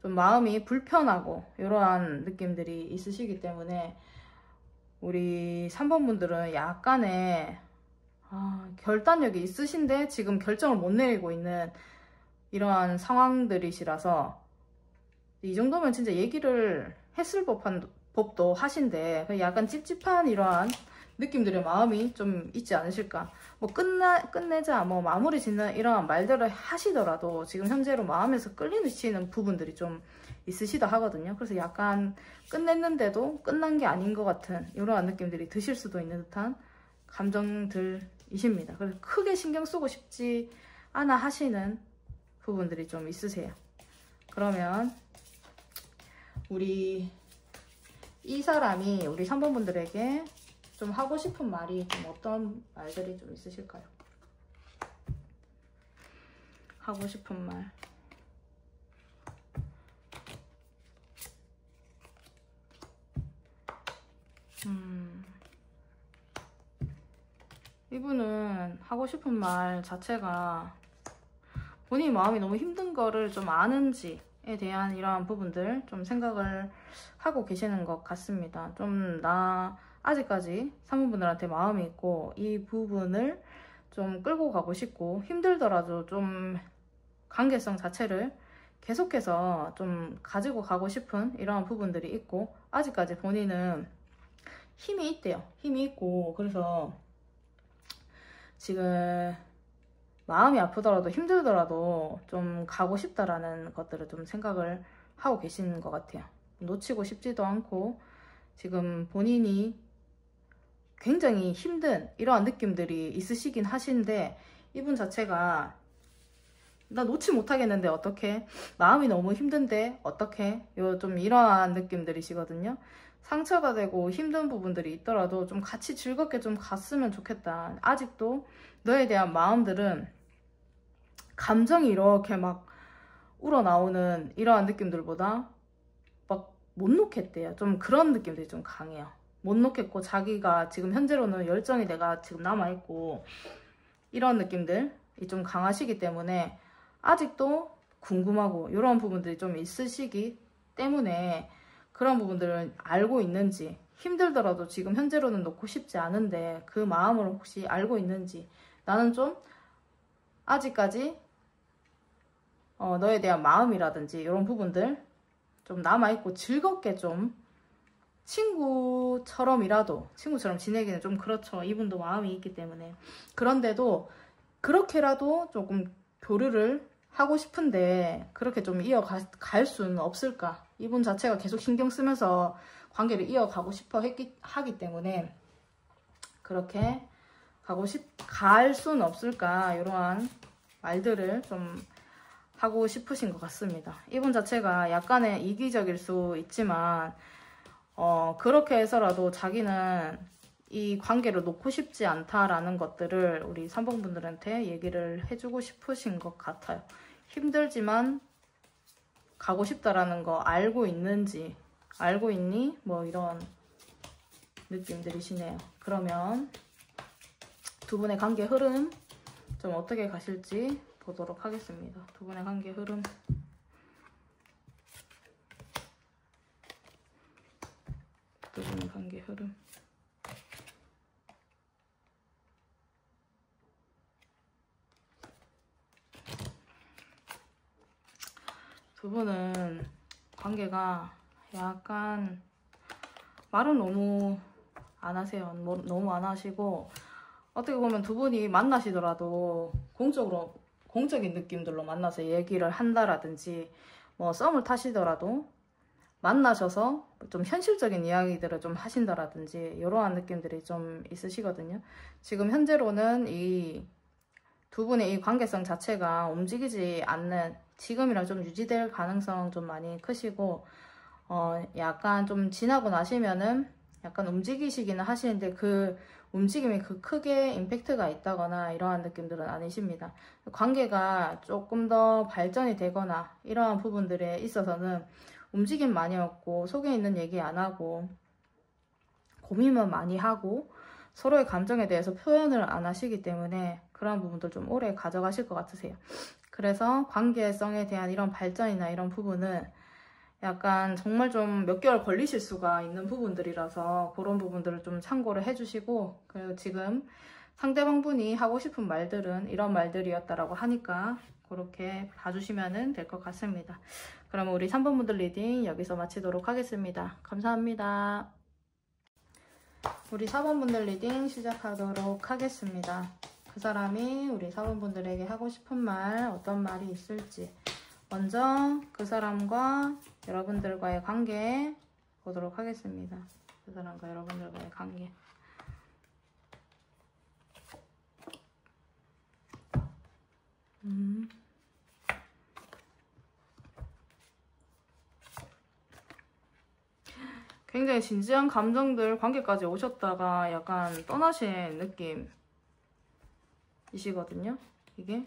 좀 마음이 불편하고 이러한 느낌들이 있으시기 때문에 우리 3번 분들은 약간의 결단력이 있으신데 지금 결정을 못 내리고 있는 이러한 상황들이시라서 이 정도면 진짜 얘기를 했을 법도 하신데 약간 찝찝한 이러한 느낌들의 마음이 좀 있지 않으실까. 뭐 끝내자, 뭐 마무리 짓는 이러한 말들을 하시더라도 지금 현재로 마음에서 끌리시는 부분들이 좀 있으시다 하거든요. 그래서 약간 끝냈는데도 끝난 게 아닌 것 같은 이러한 느낌들이 드실 수도 있는 듯한 감정들이십니다. 그래서 크게 신경 쓰고 싶지 않아 하시는 부분들이 좀 있으세요. 그러면 우리 이 사람이 우리 3번 분들에게 좀 하고 싶은 말이 좀 어떤 말들이 좀 있으실까요? 하고 싶은 말. 이분은 하고 싶은 말 자체가 본인 마음이 너무 힘든 거를 좀 아는지에 대한 이러한 부분들 좀 생각을 하고 계시는 것 같습니다. 좀 아직까지 사모분들한테 마음이 있고 이 부분을 좀 끌고 가고 싶고 힘들더라도 좀 관계성 자체를 계속해서 좀 가지고 가고 싶은 이러한 부분들이 있고 아직까지 본인은 힘이 있대요. 힘이 있고 그래서 지금 마음이 아프더라도 힘들더라도 좀 가고 싶다라는 것들을 좀 생각을 하고 계시는 것 같아요. 놓치고 싶지도 않고 지금 본인이 굉장히 힘든 이러한 느낌들이 있으시긴 하신데 이분 자체가 나 놓지 못하겠는데 어떡해? 마음이 너무 힘든데 어떡해? 좀 이러한 느낌들이시거든요. 상처가 되고 힘든 부분들이 있더라도 좀 같이 즐겁게 좀 갔으면 좋겠다. 아직도 너에 대한 마음들은 감정이 이렇게 막 우러나오는 이러한 느낌들보다 막 못 놓겠대요. 좀 그런 느낌들이 좀 강해요. 못 놓겠고 자기가 지금 현재로는 열정이 내가 지금 남아있고 이런 느낌들이 좀 강하시기 때문에 아직도 궁금하고 이런 부분들이 좀 있으시기 때문에 그런 부분들을 알고 있는지 힘들더라도 지금 현재로는 놓고 싶지 않은데 그 마음을 혹시 알고 있는지 나는 좀 아직까지 너에 대한 마음이라든지 이런 부분들 좀 남아있고 즐겁게 좀 친구처럼 지내기는 좀 그렇죠. 이분도 마음이 있기 때문에. 그런데도 그렇게라도 조금 교류를 하고 싶은데 그렇게 좀 이어갈 수는 없을까. 이분 자체가 계속 신경 쓰면서 관계를 이어가고 싶어 하기 때문에 그렇게 갈 수는 없을까. 이러한 말들을 좀 하고 싶으신 것 같습니다. 이분 자체가 약간의 이기적일 수 있지만 그렇게 해서라도 자기는 이 관계를 놓고 싶지 않다라는 것들을 우리 3번 분들한테 얘기를 해주고 싶으신 것 같아요. 힘들지만 가고 싶다라는 거 알고 있는지, 알고 있니? 뭐 이런 느낌들이시네요. 그러면 두 분의 관계 흐름 좀 어떻게 가실지 보도록 하겠습니다. 두 분의 관계 흐름. 두 분의 관계 흐름. 두 분은 관계가 약간 말은 너무 안 하세요. 너무 안 하시고 어떻게 보면 두 분이 만나시더라도 공적인 느낌들로 만나서 얘기를 한다라든지 뭐 썸을 타시더라도 만나셔서 좀 현실적인 이야기들을 좀 하신다라든지 이러한 느낌들이 좀 있으시거든요. 지금 현재로는 이 두 분의 이 관계성 자체가 움직이지 않는 지금이랑 좀 유지될 가능성 좀 많이 크시고 약간 좀 지나고 나시면은 약간 움직이시기는 하시는데 그 움직임이 크게 임팩트가 있다거나 이러한 느낌들은 아니십니다. 관계가 조금 더 발전이 되거나 이러한 부분들에 있어서는 움직임 많이 없고 속에 있는 얘기 안 하고 고민만 많이 하고 서로의 감정에 대해서 표현을 안 하시기 때문에 그런 부분들 좀 오래 가져가실 것 같으세요. 그래서 관계성에 대한 이런 발전이나 이런 부분은 약간 정말 좀 몇 개월 걸리실 수가 있는 부분들이라서 그런 부분들을 좀 참고를 해주시고, 그리고 지금 상대방분이 하고 싶은 말들은 이런 말들이었다라고 하니까 그렇게 봐주시면 될 것 같습니다. 그러면 우리 3번 분들 리딩 여기서 마치도록 하겠습니다. 감사합니다. 우리 4번 분들 리딩 시작하도록 하겠습니다. 그 사람이 우리 4번 분들에게 하고 싶은 말, 어떤 말이 있을지 먼저 그 사람과 여러분들과의 관계 보도록 하겠습니다. 그 사람과 여러분들과의 관계. 굉장히 진지한 감정들 관계까지 오셨다가 약간 떠나신 느낌이시거든요. 이게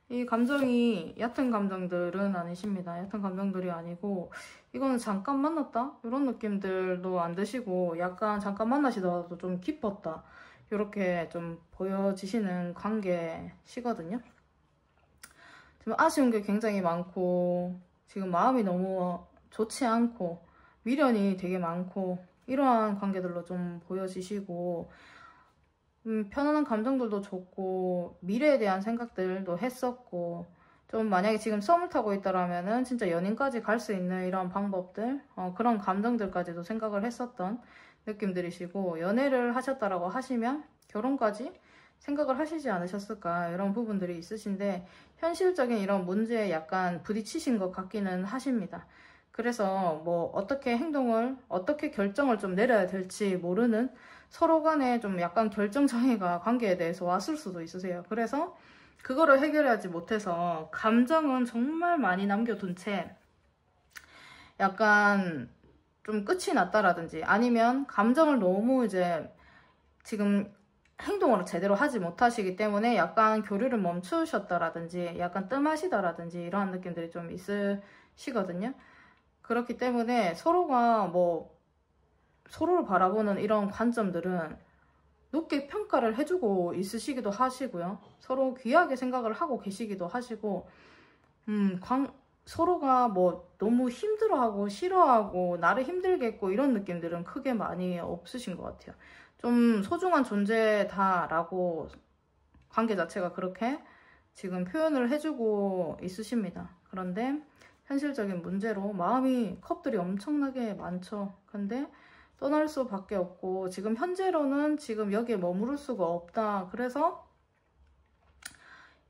이 감정이 얕은 감정들은 아니십니다. 얕은 감정들이 아니고 이거는 잠깐 만났다? 이런 느낌들도 안 드시고 약간 잠깐 만나시더라도 좀 깊었다. 이렇게 좀 보여지시는 관계시거든요. 지금 아쉬운 게 굉장히 많고 지금 마음이 너무 좋지 않고 미련이 되게 많고 이러한 관계들로 좀 보여지시고 편안한 감정들도 좋고 미래에 대한 생각들도 했었고 좀 만약에 지금 썸을 타고 있다라면은 진짜 연인까지 갈 수 있는 이런 방법들 그런 감정들까지도 생각을 했었던 느낌들이시고 연애를 하셨다라고 하시면 결혼까지 생각을 하시지 않으셨을까 이런 부분들이 있으신데 현실적인 이런 문제에 약간 부딪히신 것 같기는 하십니다. 그래서 뭐 어떻게 결정을 좀 내려야 될지 모르는 서로 간에 좀 약간 결정장애가 관계에 대해서 왔을 수도 있으세요. 그래서 그거를 해결하지 못해서 감정은 정말 많이 남겨둔 채 약간 좀 끝이 났다라든지 아니면 감정을 너무 이제 지금 행동을 제대로 하지 못하시기 때문에 약간 교류를 멈추셨다라든지 약간 뜸하시다라든지 이러한 느낌들이 좀 있으시거든요. 그렇기 때문에 서로가 서로를 바라보는 이런 관점들은 높게 평가를 해주고 있으시기도 하시고요. 서로 귀하게 생각을 하고 계시기도 하시고, 서로가 너무 힘들어하고 싫어하고 나를 힘들게 했고 이런 느낌들은 크게 많이 없으신 것 같아요. 좀 소중한 존재다라고 관계 자체가 그렇게 지금 표현을 해주고 있으십니다. 그런데 현실적인 문제로 컵들이 엄청나게 많죠. 근데 떠날 수밖에 없고 지금 현재로는 지금 여기에 머무를 수가 없다. 그래서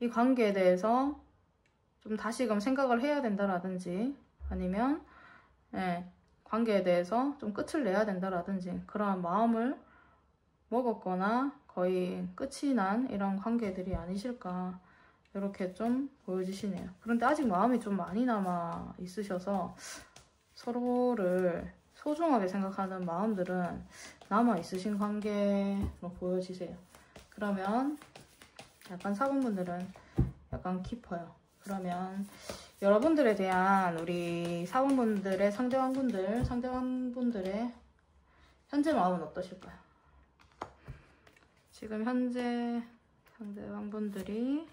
이 관계에 대해서 좀 다시금 생각을 해야 된다라든지 아니면 관계에 대해서 좀 끝을 내야 된다라든지 그러한 마음을 먹었거나 거의 끝이 난 이런 관계들이 아니실까 이렇게 좀 보여지시네요. 그런데 아직 마음이 좀 많이 남아 있으셔서 서로를 소중하게 생각하는 마음들은 남아 있으신 관계로 보여지세요. 그러면 약간 4번분들은 약간 깊어요. 그러면 여러분들에 대한 우리 4번분들의 상대방분들의 현재 마음은 어떠실까요? 지금 현재 상대방분들이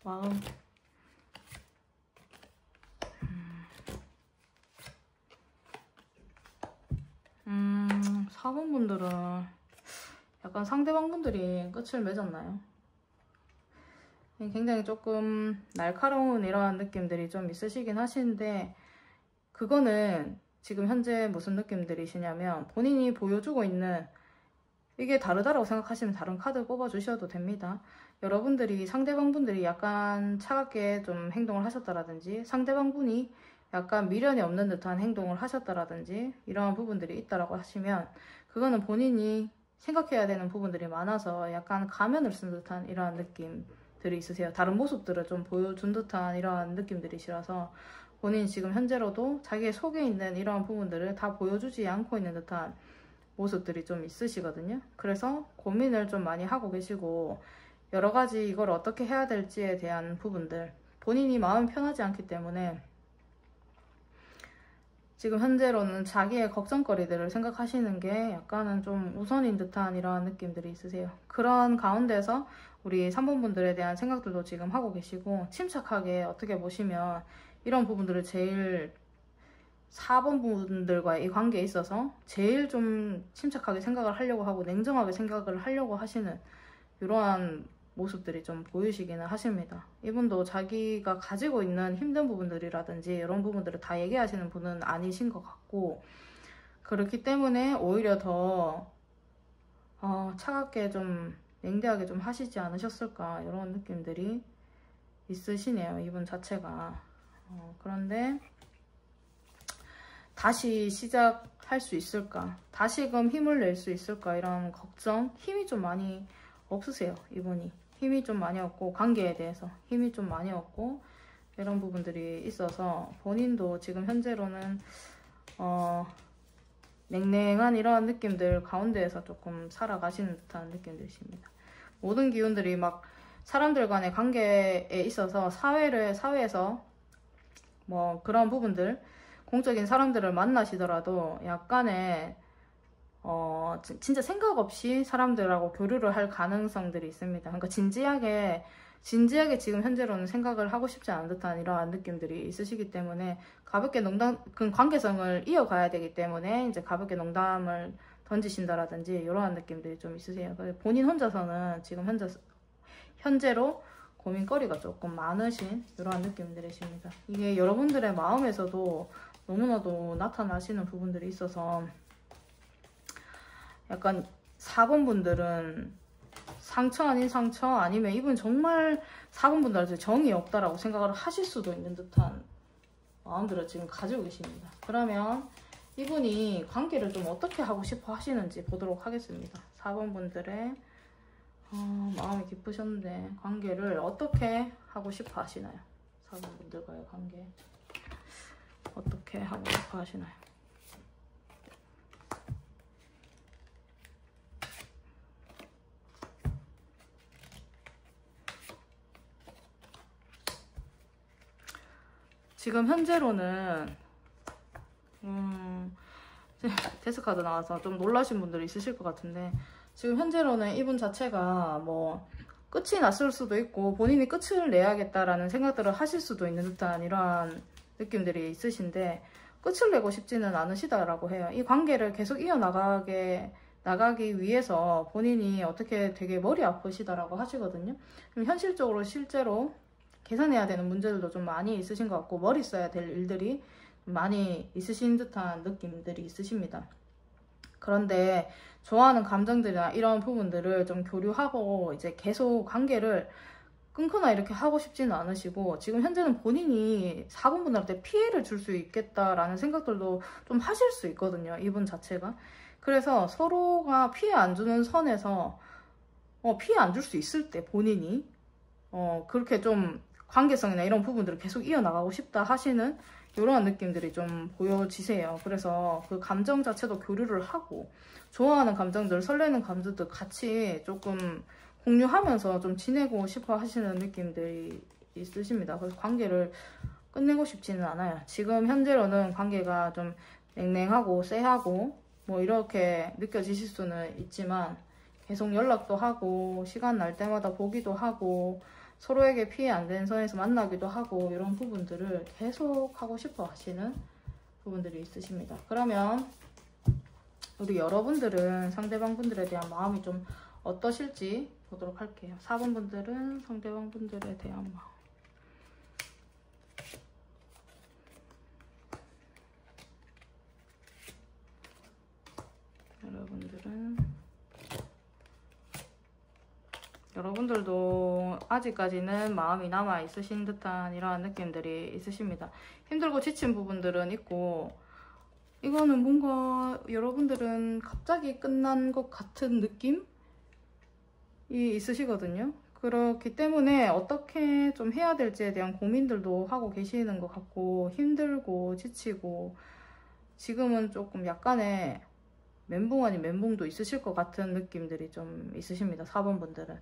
마음 4번분들은 약간 상대방분들이 끝을 맺었나요? 굉장히 조금 날카로운 이러한 느낌들이 좀 있으시긴 하시는데 그거는 지금 현재 무슨 느낌들이시냐면 본인이 보여주고 있는 이게 다르다라고 생각하시면 다른 카드 뽑아주셔도 됩니다. 여러분들이 상대방분들이 약간 차갑게 좀 행동을 하셨다라든지 상대방분이 약간 미련이 없는 듯한 행동을 하셨다라든지 이러한 부분들이 있다라고 하시면 그거는 본인이 생각해야 되는 부분들이 많아서 약간 가면을 쓴 듯한 이러한 느낌들이 있으세요. 다른 모습들을 좀 보여준 듯한 이러한 느낌들이시라서 본인이 지금 현재로도 자기의 속에 있는 이러한 부분들을 다 보여주지 않고 있는 듯한 모습들이 좀 있으시거든요. 그래서 고민을 좀 많이 하고 계시고 여러 가지 이걸 어떻게 해야 될지에 대한 부분들, 본인이 마음이 편하지 않기 때문에 지금 현재로는 자기의 걱정거리들을 생각하시는 게 약간은 좀 우선인 듯한 이러한 느낌들이 있으세요. 그런 가운데서 우리 3번 분들에 대한 생각들도 지금 하고 계시고, 침착하게 어떻게 보시면 이런 부분들을 제일 4번 분들과의 이 관계에 있어서 제일 좀 침착하게 생각을 하려고 하고 냉정하게 생각을 하려고 하시는 이러한 모습들이 좀 보이시기는 하십니다. 이분도 자기가 가지고 있는 힘든 부분들이라든지 이런 부분들을 다 얘기하시는 분은 아니신 것 같고, 그렇기 때문에 오히려 더 차갑게 좀 냉대하게 좀 하시지 않으셨을까 이런 느낌들이 있으시네요, 이분 자체가. 그런데 다시 시작할 수 있을까, 다시금 힘을 낼 수 있을까 이런 걱정, 힘이 좀 많이 없으세요. 이분이 힘이 좀 많이 없고, 관계에 대해서 힘이 좀 많이 없고 이런 부분들이 있어서 본인도 지금 현재로는 냉랭한 이러한 느낌들 가운데에서 조금 살아가시는 듯한 느낌들이십니다. 모든 기운들이 막 사람들 간의 관계에 있어서 사회에서 뭐 그런 부분들, 공적인 사람들을 만나시더라도 약간의 진짜 생각 없이 사람들하고 교류를 할 가능성들이 있습니다. 그러니까 진지하게 지금 현재로는 생각을 하고 싶지 않은 듯한 이러한 느낌들이 있으시기 때문에 가볍게 그 관계성을 이어가야 되기 때문에 이제 가볍게 농담을 던지신다라든지 이러한 느낌들이 좀 있으세요. 본인 혼자서는 지금 현재로 고민거리가 조금 많으신 이러한 느낌들이십니다. 이게 여러분들의 마음에서도 너무나도 나타나시는 부분들이 있어서 약간 4번 분들은 상처 아닌 상처, 아니면 이분 정말 4번 분들한테 정이 없다라고 생각을 하실 수도 있는 듯한 마음들을 지금 가지고 계십니다. 그러면 이분이 관계를 좀 어떻게 하고 싶어 하시는지 보도록 하겠습니다. 4번 분들의 마음이 깊으셨는데 관계를 어떻게 하고 싶어 하시나요? 4번 분들과의 관계 어떻게 하고 싶어 하시나요? 지금 현재로는 데스카드 나와서 좀 놀라신 분들이 있으실 것 같은데, 지금 현재로는 이분 자체가 뭐 끝이 났을 수도 있고 본인이 끝을 내야겠다라는 생각들을 하실 수도 있는 듯한 이러한 느낌들이 있으신데, 끝을 내고 싶지는 않으시다라고 해요. 이 관계를 계속 나가기 위해서 본인이 어떻게 되게 머리 아프시다라고 하시거든요. 그럼 현실적으로 실제로 계산해야 되는 문제들도 좀 많이 있으신 것 같고, 머리 써야 될 일들이 많이 있으신 듯한 느낌들이 있으십니다. 그런데 좋아하는 감정들이나 이런 부분들을 좀 교류하고 이제 계속 관계를 끊거나 이렇게 하고 싶지는 않으시고, 지금 현재는 본인이 4번 분들한테 피해를 줄 수 있겠다라는 생각들도 좀 하실 수 있거든요, 이분 자체가. 그래서 서로가 피해 안 주는 선에서 피해 안 줄 수 있을 때 본인이 그렇게 좀 관계성이나 이런 부분들을 계속 이어나가고 싶다 하시는 이런 느낌들이 좀 보여지세요. 그래서 그 감정 자체도 교류를 하고, 좋아하는 감정들, 설레는 감정들 같이 조금 공유하면서 좀 지내고 싶어 하시는 느낌들이 있으십니다. 그래서 관계를 끝내고 싶지는 않아요. 지금 현재로는 관계가 좀 냉랭하고 쎄하고 뭐 이렇게 느껴지실 수는 있지만, 계속 연락도 하고 시간 날 때마다 보기도 하고 서로에게 피해 안 되는 선에서 만나기도 하고 이런 부분들을 계속 하고 싶어 하시는 부분들이 있으십니다. 그러면 우리 여러분들은 상대방 분들에 대한 마음이 좀 어떠실지 보도록 할게요. 4번 분들은 상대방 분들에 대한 마음. 여러분들도 아직까지는 마음이 남아 있으신 듯한 이러한 느낌들이 있으십니다. 힘들고 지친 부분들은 있고, 이거는 뭔가 여러분들은 갑자기 끝난 것 같은 느낌이 있으시거든요. 그렇기 때문에 어떻게 좀 해야 될지에 대한 고민들도 하고 계시는 것 같고, 힘들고 지치고, 지금은 조금 약간의 멘붕 아닌 멘붕도 있으실 것 같은 느낌들이 좀 있으십니다, 4번 분들은.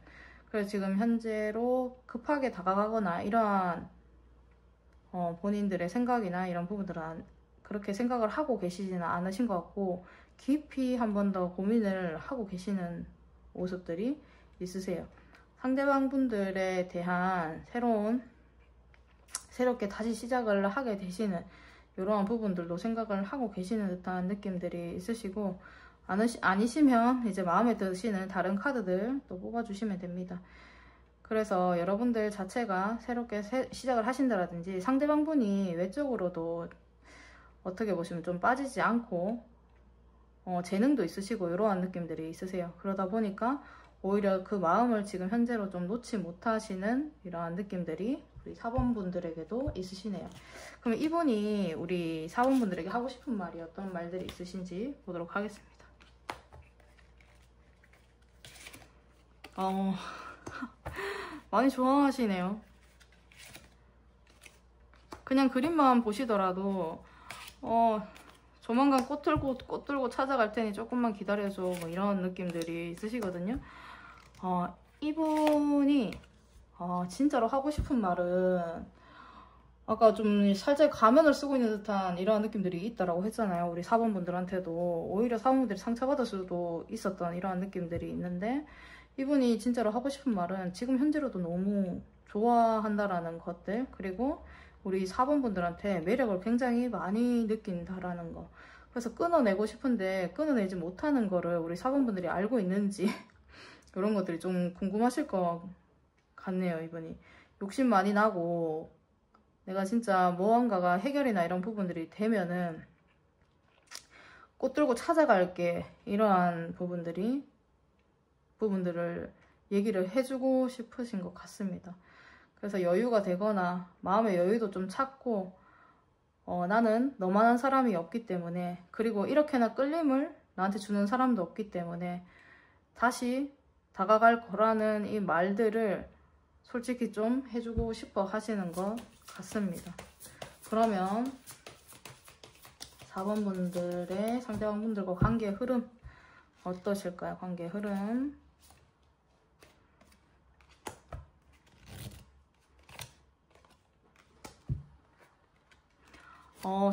그래서 지금 현재로 급하게 다가가거나 이러한 본인들의 생각이나 이런 부분들은 그렇게 생각을 하고 계시지는 않으신 것 같고, 깊이 한 번 더 고민을 하고 계시는 모습들이 있으세요. 상대방 분들에 대한 새롭게 다시 시작을 하게 되시는 이러한 부분들도 생각을 하고 계시는 듯한 느낌들이 있으시고, 아니시면 이제 마음에 드시는 다른 카드들 또 뽑아주시면 됩니다. 그래서 여러분들 자체가 새롭게 시작을 하신다라든지, 상대방 분이 외적으로도 어떻게 보시면 좀 빠지지 않고 재능도 있으시고 이러한 느낌들이 있으세요. 그러다 보니까 오히려 그 마음을 지금 현재로 좀 놓지 못하시는 이러한 느낌들이 우리 4번 분들에게도 있으시네요. 그럼 이분이 우리 4번 분들에게 하고 싶은 말이 어떤 말들이 있으신지 보도록 하겠습니다. 많이 좋아하시네요. 그냥 그림만 보시더라도 조만간 꽃 들고 찾아갈 테니 조금만 기다려줘, 뭐 이런 느낌들이 있으시거든요. 이분이 진짜로 하고 싶은 말은, 아까 좀 살짝 가면을 쓰고 있는 듯한 이런 느낌들이 있다라고 했잖아요. 우리 4번 분들한테도 오히려 4번 분들이 상처받을 수도 있었던 이러한 느낌들이 있는데, 이분이 진짜로 하고 싶은 말은 지금 현재로도 너무 좋아한다라는 것들, 그리고 우리 4번 분들한테 매력을 굉장히 많이 느낀다라는 거. 그래서 끊어내고 싶은데 끊어내지 못하는 거를 우리 4번 분들이 알고 있는지 이런 것들이 좀 궁금하실 것 같네요. 이분이 욕심 많이 나고 내가 진짜 무언가가 해결이나 이런 부분들이 되면은 꽃 들고 찾아갈게, 이러한 부분들을 얘기를 해주고 싶으신 것 같습니다. 그래서 여유가 되거나 마음의 여유도 좀 찾고, 나는 너만한 사람이 없기 때문에, 그리고 이렇게나 끌림을 나한테 주는 사람도 없기 때문에 다시 다가갈 거라는 이 말들을 솔직히 좀 해주고 싶어 하시는 것 같습니다. 그러면 4번 분들의 상대방 분들과 관계의 흐름 어떠실까요? 관계의 흐름.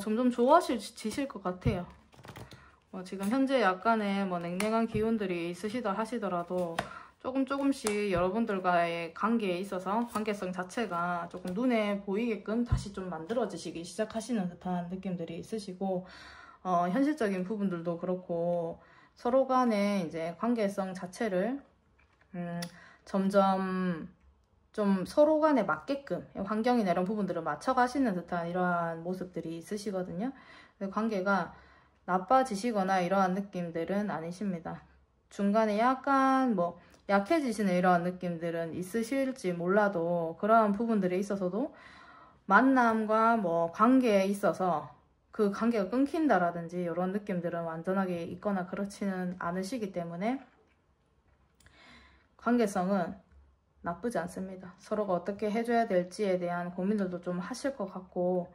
점점 좋아지실 것 같아요. 지금 현재 약간의 냉랭한 기운들이 있으시다 하시더라도 조금씩 여러분들과의 관계에 있어서 관계성 자체가 조금 눈에 보이게끔 다시 좀 만들어지시기 시작하시는 듯한 느낌들이 있으시고, 현실적인 부분들도 그렇고 서로 간의 이제 관계성 자체를 점점 좀 서로 간에 맞게끔 환경이나 이런 부분들을 맞춰가시는 듯한 이러한 모습들이 있으시거든요. 관계가 나빠지시거나 이러한 느낌들은 아니십니다. 중간에 약간 약해지시는 이러한 느낌들은 있으실지 몰라도, 그러한 부분들에 있어서도 만남과 관계에 있어서 그 관계가 끊긴다라든지 이런 느낌들은 완전하게 있거나 그렇지는 않으시기 때문에 관계성은 나쁘지 않습니다. 서로가 어떻게 해줘야 될지에 대한 고민들도 좀 하실 것 같고,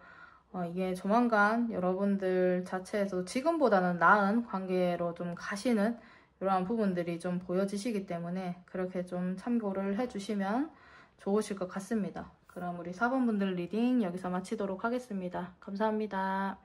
이게 조만간 여러분들 자체에서 지금보다는 나은 관계로 좀 가시는 이러한 부분들이 좀 보여지시기 때문에 그렇게 좀 참고를 해주시면 좋으실 것 같습니다. 그럼 우리 4번 분들 리딩 여기서 마치도록 하겠습니다. 감사합니다.